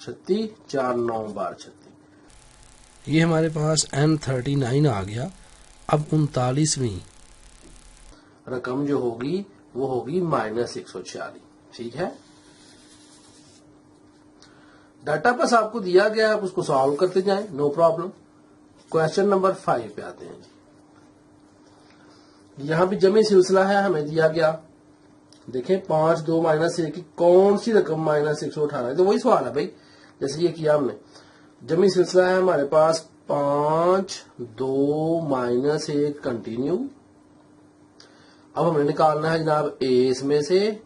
36, 4 9 बार 36, ये हमारे पास n39 आ गया। अब 39वीं रकम जो होगी वो होगी -146। ठीक है, डाटा बस आपको दिया गया, आप उसको सॉल्व करते जाएं, नो प्रॉब्लम। क्वेश्चन नंबर 5 पे आते हैं जी। यहां भी जमी सिलसिला है हमें दिया गया, देखें 5 2 -1 की कौन सी रकम -118 है, तो वही सवाल है भाई, जैसे ये किया हमने। जमी सिलसिला है हमारे पास 5 2 -1 कंटिन्यू। अब हमें निकालना है जनाब a, इसमें से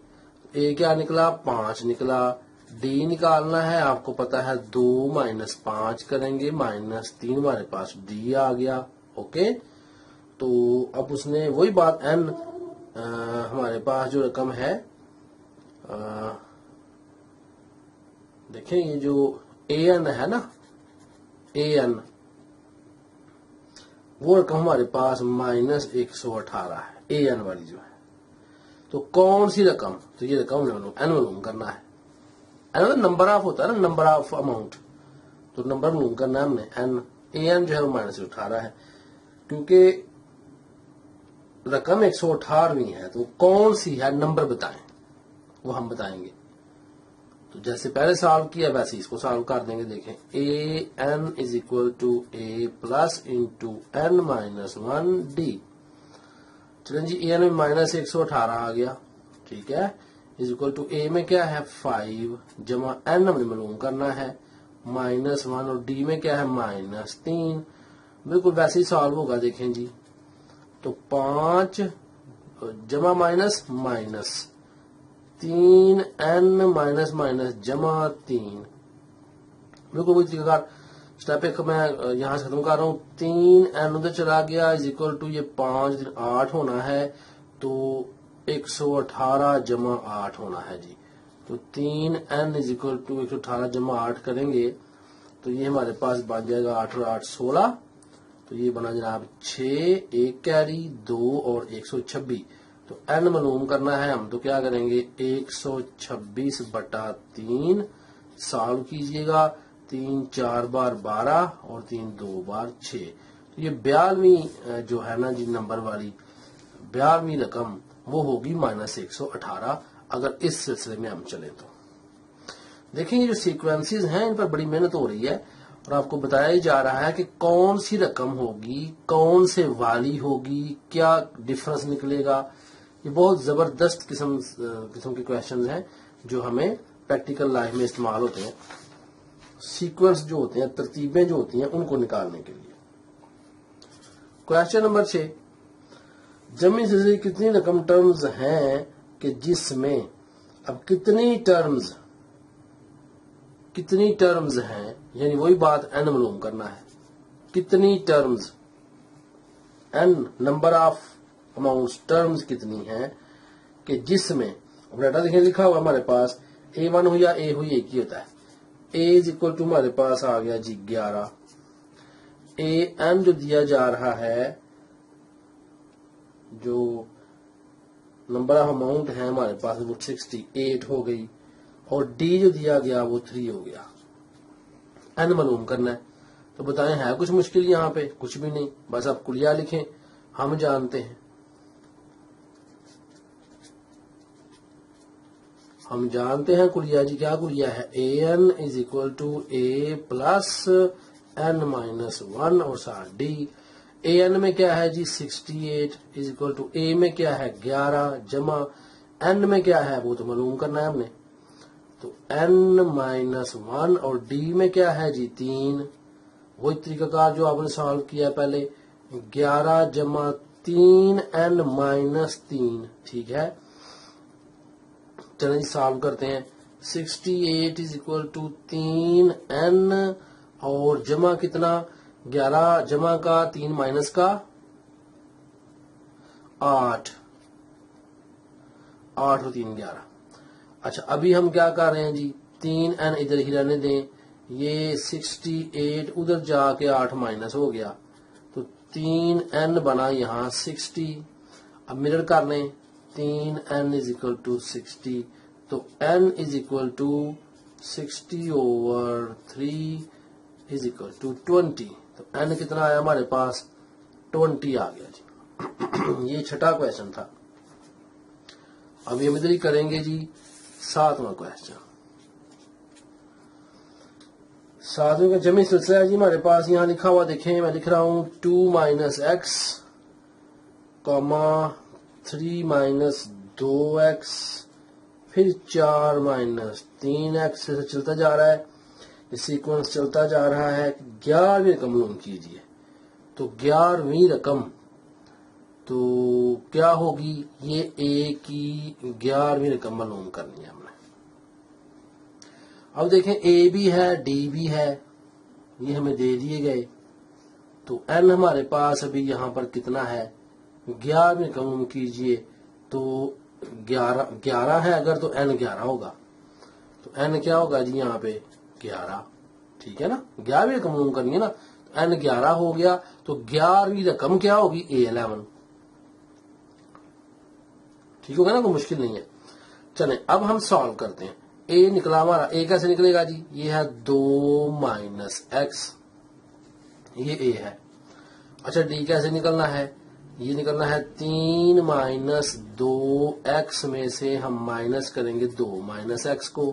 a क्या निकला 5 निकला, d निकालना है, आपको पता है 2 -5 करेंगे, -3 हमारे पास d आ गया, ओके। तो अब उसने वही बात n हमारे पास जो रकम है, देखें ये जो an है ना, an वो रकम हमारे पास -118 है, an वाली जो है। तो कौन सी रकम, तो ये रकम n मालूम करना है, n नंबर ऑफ होता है ना, नंबर ऑफ अमाउंट, तो नंबर मालूम करना है हमने, an जो है वो -118 है, क्योंकि रकम 118वीं है, तो कौन सी है नंबर बताएं, वो हम बताएंगे। तो जैसे पहले सॉल्व किया वैसे इसको सॉल्व कर देंगे। देखें an is equal to a plus into n minus 1d। चलें जी, an में -118 आ गया, ठीक है, इज इक्वल टू a में क्या है 5 जमा n हमने मालूम करना है -1, और d में क्या है -3। बिल्कुल वैसे ही सॉल्व होगा। देखें जी, तो 5 जमा minus minus 3n minus minus जमा 3, बिल्कुल वही तरीका स्टेप एक मैं यहां से खत्म कर रहा हूं। 3n उधर चला गया, इज इक्वल टू ये 5 8 होना है, तो 118 जमा 8 होना है जी। तो 3n इज इक्वल टू 118 जमा 8 करेंगे तो ये हमारे पास बन जाएगा 8 और 8 16, तो ये बना जनाब 6, 1 कैरी 2 और 126। तो n मालूम करना है हम, तो क्या करेंगे 126 बटा 3 सॉल्व कीजिएगा। 3 4 बार 12 और 3 2 बार 6। तो ये 42वीं जो है ना जी नंबर वाली 42वीं रकम वो होगी -118 अगर इस सिलसिले में हम चले तो। देखेंगे जो सीक्वेंसेस हैं इन पर बड़ी मेहनत हो रही है और आपको बताया ही जा रहा है कि कौन सी रकम होगी, कौन से वाली होगी, क्या डिफरेंस निकलेगा। ये बहुत जबरदस्त किस्म के क्वेश्चंस हैं जो हमें प्रैक्टिकल लाइफ में इस्तेमाल होते हैं। सीक्वेंस जो होते हैं, तरतीबें जो होती हैं उनको निकालने के लिए। क्वेश्चन नंबर 6, जमी से कितनी रकम टर्म्स हैं कि जिसमें अब कितनी टर्म्स हैं, यानी वही बात n मालूम करना है। कितनी terms, n number of amounts, terms कितनी हैं कि जिसमें, डाटा देखिए लिखा हुआ हमारे पास A1 हुई या A हुई एक ही होता है। A इज इक्वल टू हमारे पास आ गया जी 11। AN जो दिया जा रहा है, जो नंबर ऑफ अमाउंट है हमारे पास वो 68 हो गई और D जो दिया गया वो 3 हो गया। N मालूम करना है तो बताएं है कुछ मुश्किल यहाँ पे? कुछ भी नहीं, बस आप कुलिया लिखें, हम जानते हैं। कुलिया जी, क्या कुलिया है? AN is equal to A plus N minus 1 और साथ D। AN में क्या है जी 68 इज इक्वल टू A में क्या है 11 जमा N में क्या है वो तो मालूम करना है हमने। तो N माइनस 1 और D में क्या है जी 3। वही तरीकाकार जो आपने सॉल्व किया पहले, 11 जमा 3N माइनस 3। ठीक है, चलिए सॉल्व करते हैं। 68 इज इक्वल टू 3N और जमा कितना 11 जमा का 3 माइनस का 8 और 3 11। अच्छा अभी हम क्या कर रहे हैं जी, 3N इधर ही रहने दें, ये 68 उधर जाके 8 माइनस हो गया तो 3N बना यहाँ 60। अब मिरर कर लें, 3N इज इक्वल टू 60 तो N is equal to 60 over 3 is equal to 20। तो N कितना आया हमारे पास 20 आ गया जी। ये छठा क्वेश्चन था। अब हम इधर ही करेंगे जी 7वां क्वेश्चन। 7वें का जमी सिलसिला है जी हमारे पास, यहाँ लिखा हुआ देखें, मैं लिख रहा हूं 2 minus x comma 3 minus 2x फिर 4 माइनस 3x से चलता जा रहा है। ये सीक्वेंस चलता जा रहा है। 11वीं रकम मालूम कीजिए। तो 11वीं रकम तो क्या होगी, ये A की 11वीं रकम मालूम करनी है हमने। अब देखें A भी है D भी है, ये हमें दे दिए गए। तो N हमारे पास अभी यहाँ पर कितना है, 11वीं रकम मालूम कीजिए। तो 11 है अगर तो N 11 होगा। तो N क्या होगा जी यहाँ पे 11। ठीक है ना, 11वीं रकम मालूम करनी है ना, तो N 11 हो गया। तो 11वीं रकम क्या होगी A11। ठीक होगा ना, कोई मुश्किल नहीं है। चलें अब हम सॉल्व करते हैं। A निकला हमारा, A कैसे निकलेगा जी, ये है 2 माइनस एक्स, ये A है। अच्छा D कैसे निकलना है, ये निकलना है 3 माइनस 2x में से हम माइनस करेंगे 2 माइनस एक्स को।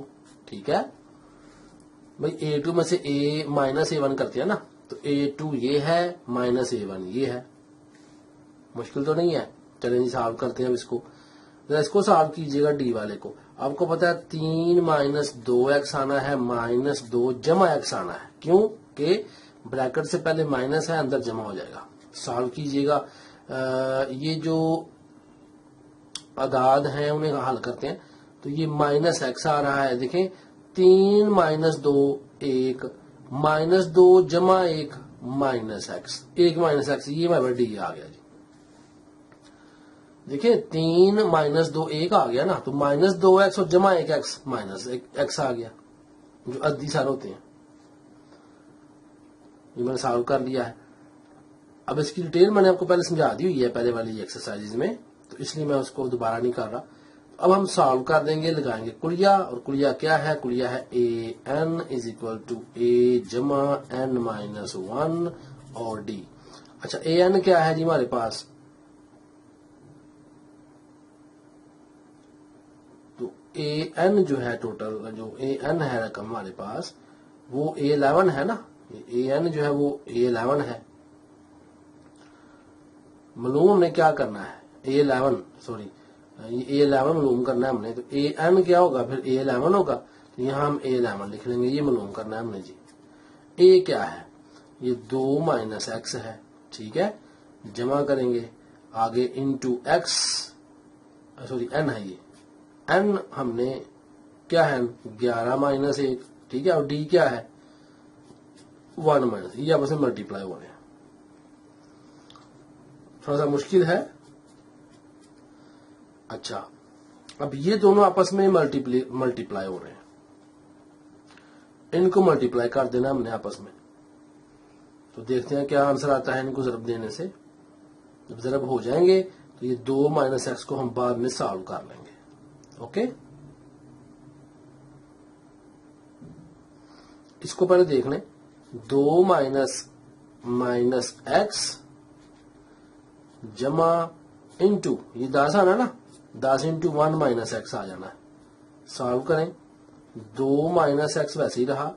ठीक है भाई, A2 में से A माइनस A1 करते हैं ना, तो A2 ये है माइनस A1 ये है। मुश्किल तो नहीं है। चलें जी सॉल्व करते हैं अब इसको। इसको सॉल्व कीजिएगा D वाले को। आपको पता है 3 माइनस 2x आना है माइनस 2 जमा x आना है, क्यों कि ब्रैकेट से पहले माइनस है, अंदर जमा हो जाएगा। सॉल्व कीजिएगा। ये जो अदाद हैं उन्हें हल करते हैं। तो ये माइनस एक्स आ रहा है, देखें 3 माइनस 2 1 माइनस 2 जमा 1 माइनस एक्स, 1 माइनस एक्स, ये हमारा D आ गया जी। देखिए 3 माइनस 2 1 आ गया ना, तो माइनस 2x और जमा 1x माइनस 1x आ गया, जो अद्दी सार होते हैं। ये मैंने सॉल्व कर लिया है। अब इसकी डिटेल मैंने आपको पहले समझा दी हुई है पहले वाली एक्सरसाइजेज में, तो इसलिए मैं उसको दोबारा नहीं कर रहा। अब हम सॉल्व कर देंगे, लगाएंगे कुलिया, और कुलिया क्या है, कुलिया है ए एन इज इक्वल टू ए जमा एन माइनस 1 और डी। अच्छा ए एन क्या है जी हमारे पास, तो ए एन जो है टोटल जो ए एन है रकम हमारे पास वो A11 है ना, ए एन जो है वो A11 है। मालूम हमने क्या करना है, A11 सॉरी ये A11 मालूम करना है हमने, तो ए एन क्या होगा फिर A11 होगा, तो यहाँ हम A11 लिख लेंगे, ये मालूम करना है हमने जी। ए क्या है, ये 2 माइनस एक्स है, ठीक है, जमा करेंगे आगे इंटू एक्स सॉरी एन है, ये एन हमने क्या है 11 माइनस 1, ठीक है, और डी क्या है 1 माइनस, ये आपस में मल्टीप्लाई हो रहे हैं, थोड़ा सा मुश्किल है। अच्छा अब ये दोनों आपस में मल्टीप्लाई हो रहे हैं, इनको मल्टीप्लाई कर देना हमने आपस में, तो देखते हैं क्या आंसर आता है इनको ज़रब देने से। जब ज़रब हो जाएंगे तो ये 2 माइनस एक्स को हम बाद में सॉल्व कर लेंगे। ओके, इसको पहले देख लें, 2 माइनस एक्स जमा इंटू ये 10 आना ना, 10 इंटू 1 माइनस एक्स आ जाना है, सॉल्व करें, 2 माइनस एक्स वैसे ही रहा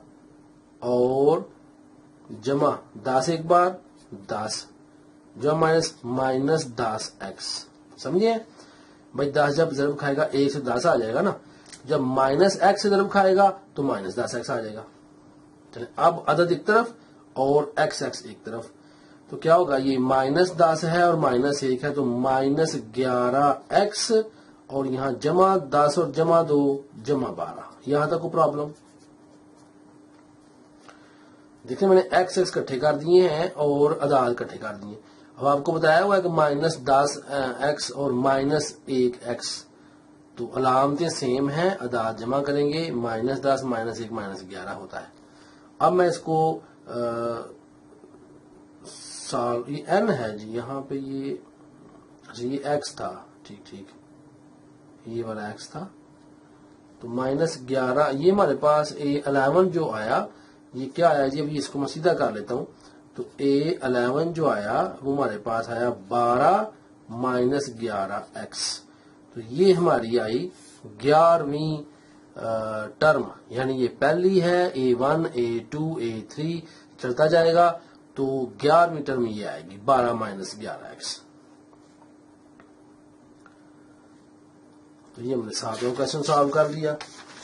और जमा 10 एक बार 10 जमा माइनस 10 एक्स, समझिए भाई 10 जब ज़रब खाएगा 1 से 10 आ जाएगा ना, जब माइनस एक्स से ज़रब खाएगा तो माइनस 10 एक्स आ जाएगा। चलिए अब अदद एक तरफ और एक्स एक्स एक तरफ, तो क्या होगा, ये माइनस 10 है और माइनस 1 है, तो माइनस 11 एक्स और यहाँ जमा 10 और जमा 2 जमा 12, यहां तक को प्रॉब्लम। देखिए मैंने एक्स एक्स इकट्ठे कर दिए हैं और अदाद इकट्ठे कर दिए। अब आपको बताया हुआ है कि माइनस 10 एक्स और माइनस 1 एक्स, तो अलामतें सेम हैं, अदाद जमा करेंगे, माइनस 10 माइनस 1 माइनस 11 होता है। अब मैं इसको ये एन है जी, यहाँ पे ये अच्छा ये एक्स था, ठीक ठीक ये वाला एक्स था, तो माइनस 11 ये हमारे पास A11 जो आया ये क्या आया जी, अभी इसको मैं सीधा कर लेता हूं, तो A11 जो आया वो हमारे पास आया 12 माइनस 11 एक्स, तो ये हमारी आई 11वीं टर्म, यानी ये पहली है A1 A2 A3 चलता जाएगा, तो 11वीं टर्म ये आएगी 12 माइनस 11 एक्स। तो ये हमने 7वां क्वेश्चन सॉल्व कर लिया।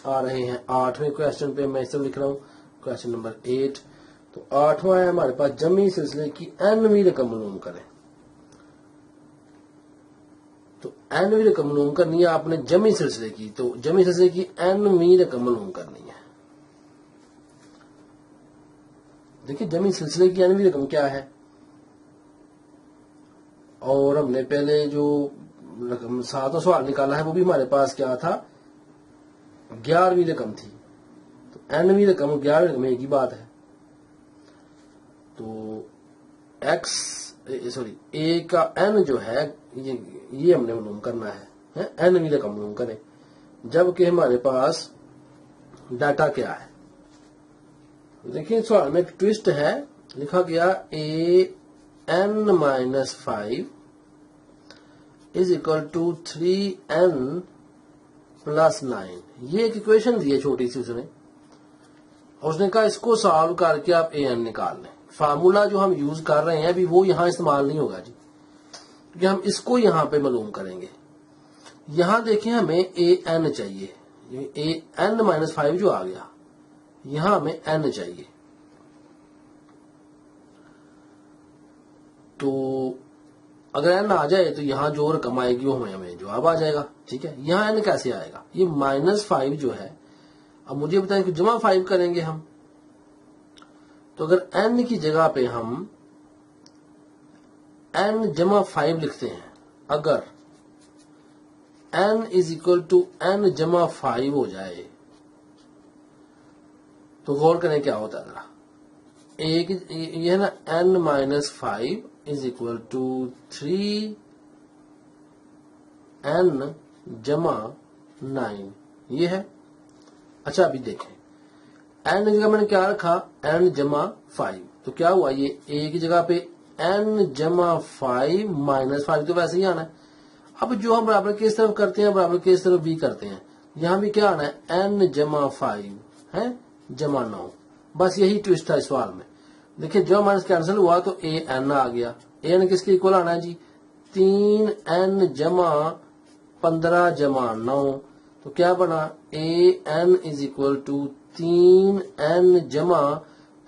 आ रहे हैं 8वें क्वेश्चन पे, मैं इसे लिख रहा हूँ क्वेश्चन नंबर 8। तो 8वां है हमारे पास जमी सिलसिले की nवीं रकम मालूम करें। तो nवीं रकम मालूम करनी है आपने जमी सिलसिले की, तो जमी सिलसिले की nवीं रकम मालूम करनी है। देखिए जमी सिलसिले की nवीं रकम क्या है, और हमने पहले जो रकम 7वां सवाल निकाला है वो भी हमारे पास क्या था 11वीं रकम थी, तो nवीं रकम 11वीं रकम एक ही बात है। तो x सॉरी a का n जो है ये हमने मालूम करना है nवीं रकम मालूम करें, जबकि हमारे पास डाटा क्या है। देखिए सवाल में एक ट्विस्ट है, लिखा गया an minus 5 is equal to 3n plus 9, ये एक इक्वेशन दी है छोटी सी उसने, और उसने कहा इसको सॉल्व करके आप an निकाल लें। फार्मूला जो हम यूज कर रहे हैं अभी वो यहां इस्तेमाल नहीं होगा जी, क्योंकि हम इसको यहां पे मालूम करेंगे। यहां देखें हमें an चाहिए, an माइनस 5 जो आ गया, यहां हमें n चाहिए, तो अगर n आ जाए तो यहां जो रकम आएगी वो हमें जवाब आ जाएगा। ठीक है, यहां n कैसे आएगा, ये माइनस 5 जो है, अब मुझे बताएं कि जमा 5 करेंगे हम, तो अगर n की जगह पे हम n जमा 5 लिखते हैं, अगर n is equal to n जमा 5 हो जाए तो गौर करें क्या होता है जरा, एक ये है ना n minus 5 is equal to 3n जमा 9 ये है। अच्छा अभी देखें n की जगह मैंने क्या रखा n जमा 5, तो क्या हुआ ये a की जगह पे n जमा 5 माइनस 5 तो वैसे ही आना है। अब जो हम बराबर की इस तरफ करते हैं बराबर की इस तरफ भी करते हैं, यहां भी क्या आना है n जमा 5 है जमा 9, बस यही ट्विस्ट था इस सवाल में। देखिए जब माइनस कैंसिल हुआ तो a n आ गया, a n किसके इक्वल आना है जी 3n जमा 15 जमा 9, तो क्या बना a n is equal to 3n जमा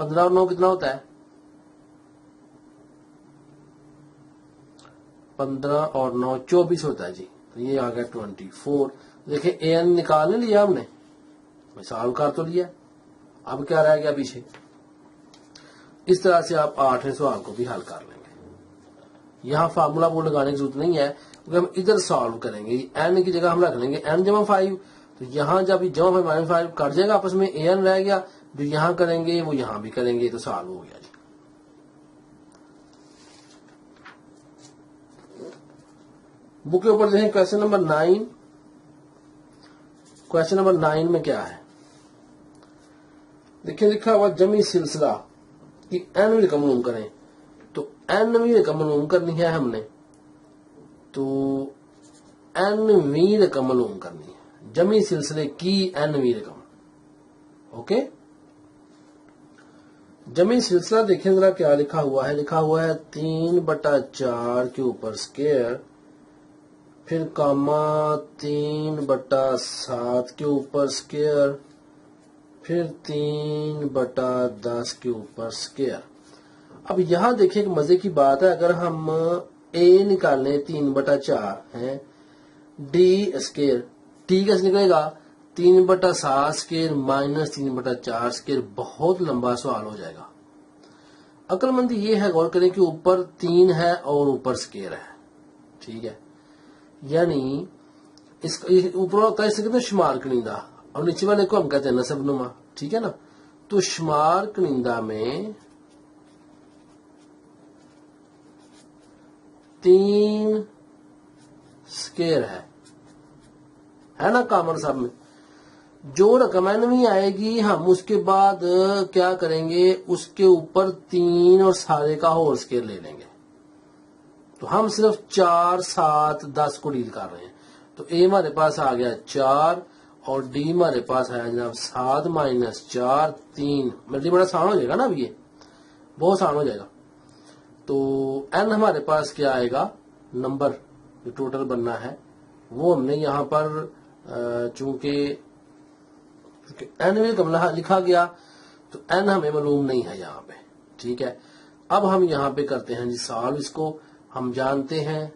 15 और 9 कितना होता है 15 और 9 24 होता है जी, तो ये आ गया 24। देखिए ए एन निकाल नहीं लिया हमने, सॉल्व कर तो लिया, अब क्या रह गया पीछे। इस तरह से आप 8वें सवाल को भी हल कर लेंगे। यहां फार्मूला बोर्ड लगाने की जरूरत नहीं है क्योंकि हम इधर सॉल्व करेंगे। एन की जगह हम रख लेंगे एन जमा 5, तो यहां जब जमा 5 माइनस 5 कट जाएगा आपस में, ए एन रह गया, जो यहां करेंगे वो यहां भी करेंगे, तो सॉल्व हो गया जी। बुक के ऊपर देखें क्वेश्चन नंबर 9। क्वेश्चन नंबर 9 में क्या है देखिए, लिखा हुआ जमी सिलसिला की nवीं रकम मालूम करें, तो nवीं रकम मालूम करनी है हमने, तो nवीं रकम मालूम करनी है, जमी सिलसिले की nवीं रकम। ओके, जमी सिलसिला देखें जरा क्या लिखा हुआ है, लिखा हुआ है 3/4 के ऊपर स्क्वायर, फिर कामा 3/7 के ऊपर स्क्वायर, फिर 3/10 के ऊपर स्क्वायर। अब यहां देखिए एक मजे की बात है, अगर हम a निकालने 3/4 है, d स्क्वायर, t कैसे निकलेगा 3/7 स्क्वायर माइनस 3/4 स्क्वायर, बहुत लंबा सवाल हो जाएगा। अक्लमंदी ये है, गौर करें कि ऊपर 3 है और ऊपर स्क्वायर है, ठीक है, यानी इस ऊपर होता है इसे कहते हैं शुमार कनिंदा, और नीचे वाले को हम कहते हैं नसब नुमा, ठीक है ना। तो शुमार कनिंदा में 3 स्क्वायर है ना कॉमन सब में। जो रकम nवीं आएगी हम उसके बाद क्या करेंगे, उसके ऊपर 3 और सारे का होल स्क्वायर ले लेंगे, तो हम सिर्फ 4, 7, 10 को डील कर रहे हैं। तो a हमारे पास आ गया 4 और d हमारे पास आया जनाब 7 माइनस 4 3, मल्टी बड़ा आसान हो जाएगा ना, अब ये बहुत आसान हो जाएगा। तो n हमारे पास क्या आएगा, नंबर जो टोटल बनना है वो हमने यहाँ पर चूंकि n में कमला लिखा गया तो n हमें मालूम नहीं है यहाँ पे, ठीक है। अब हम यहाँ पे करते हैं जी सॉल्व, इसको हम जानते हैं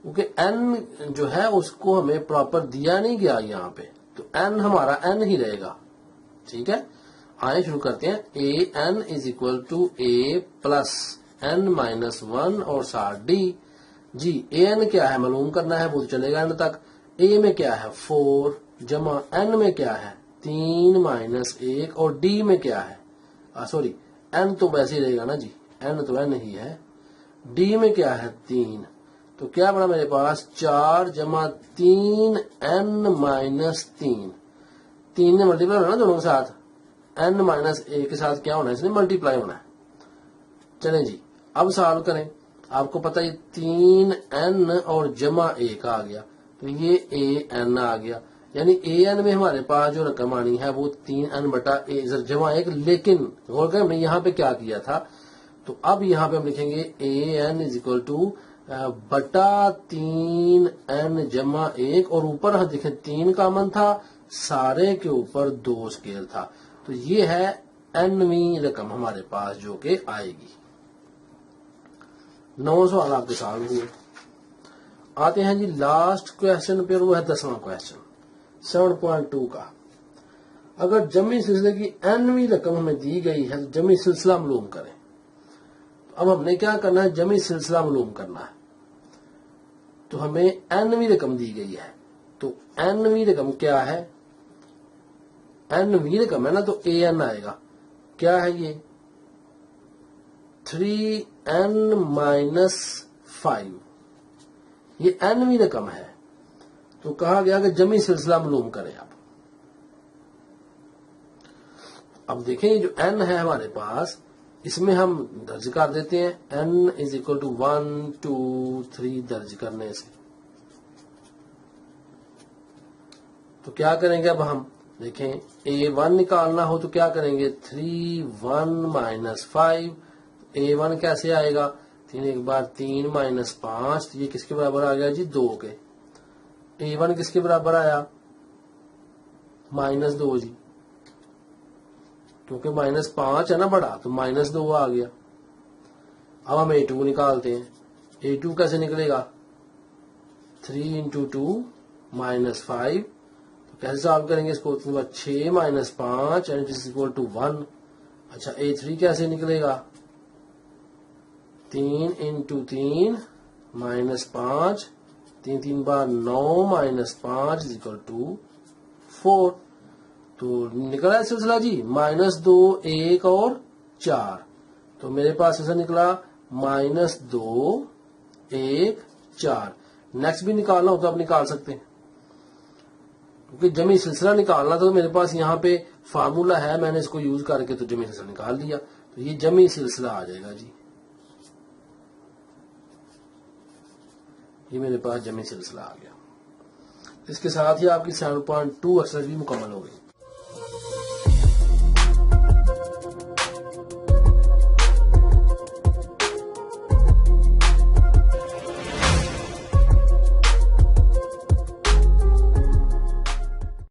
क्योंकि n जो है उसको हमें प्रॉपर दिया नहीं गया यहाँ पे, तो n हमारा n ही रहेगा, ठीक है। आए शुरू करते हैं, a n is equal to a plus n minus 1 और साथ d जी। a n क्या है मालूम करना है, वो तो चलेगा n तक। a में क्या है 4 जमा n में क्या है 3 माइनस 1 और d में क्या है सॉरी n तो वैसे ही रहेगा ना जी, n तो n ही है, d में क्या है 3, तो क्या बना मेरे पास 4 जमा 3 n माइनस 3, 3 ने मल्टीप्लाई होना दोनों के साथ, n माइनस 1 के साथ क्या होना है, इसने मल्टीप्लाई होना है। चलें जी अब सॉल्व करें, आपको पता है 3n और जमा 1 आ गया, तो ये an आ गया, यानी an में हमारे पास जो रकम आनी है वो 3n बटा जमा 1। लेकिन गौर करें हमने यहाँ पे क्या किया था, तो अब यहाँ पे हम लिखेंगे an इज इक्वल टू बटा 3n जमा 1, और ऊपर हम देखें 3 कॉमन था, सारे के ऊपर 2 स्क्वायर था, तो ये है nवीं रकम हमारे पास जो के आएगी। 9 सवाल आपके सॉल्व हुए। आते हैं जी लास्ट क्वेश्चन पे, वो है 10वां क्वेश्चन 7.2 का। अगर जमी सिलसिले की nवीं रकम हमें दी गई है तो जमी सिलसिला मालूम करें। अब हमने क्या करना है, जमी सिलसिला मालूम करना है, तो हमें nवीं रकम दी गई है, तो nवीं रकम क्या है, nवीं रकम है ना, तो an आएगा, क्या है ये 3n माइनस 5 یہ nवीं रकम है। तो कहा गया कि जमी सिलसिला मालूम करें आप। अब देखें ये जो n है हमारे पास, इसमें हम दर्ज कर देते हैं n इज इक्वल टू 1 2 3 दर्ज करने से। तो क्या करेंगे अब हम देखें a1 निकालना हो तो क्या करेंगे 3 1 माइनस 5। a1 कैसे आएगा 3 एक बार 3 माइनस 5 तो ये किसके बराबर आ गया जी 2 के। a1 किसके बराबर आया -2 जी, क्योंकि -5 है ना बड़ा तो -2 आ गया। अब हम a2 निकालते हैं। a2 कैसे निकलेगा 3 इंटू 2 -5। तो कैसे सॉल्व करेंगे इसको 6 minus 5 and is equal to 1। अच्छा a3 कैसे निकलेगा 3 इंटू 3 -5 3 3 बार 9 -5 इज इक्वल टू 4। तो निकला है सिलसिला जी -2 1 और 4। तो मेरे पास ऐसा निकला -2 1 4। नेक्स्ट भी निकालना हो तो आप निकाल सकते हैं, क्योंकि जमी सिलसिला निकालना तो मेरे पास यहाँ पे फार्मूला है, मैंने इसको यूज करके तो जमी सिलसिला निकाल दिया। तो ये जमी सिलसिला आ जाएगा जी, ये मेरे पास जमी सिलसिला आ गया। इसके साथ ही आपकी 7.2 एक्सरसाइज भी मुकम्मल हो गई।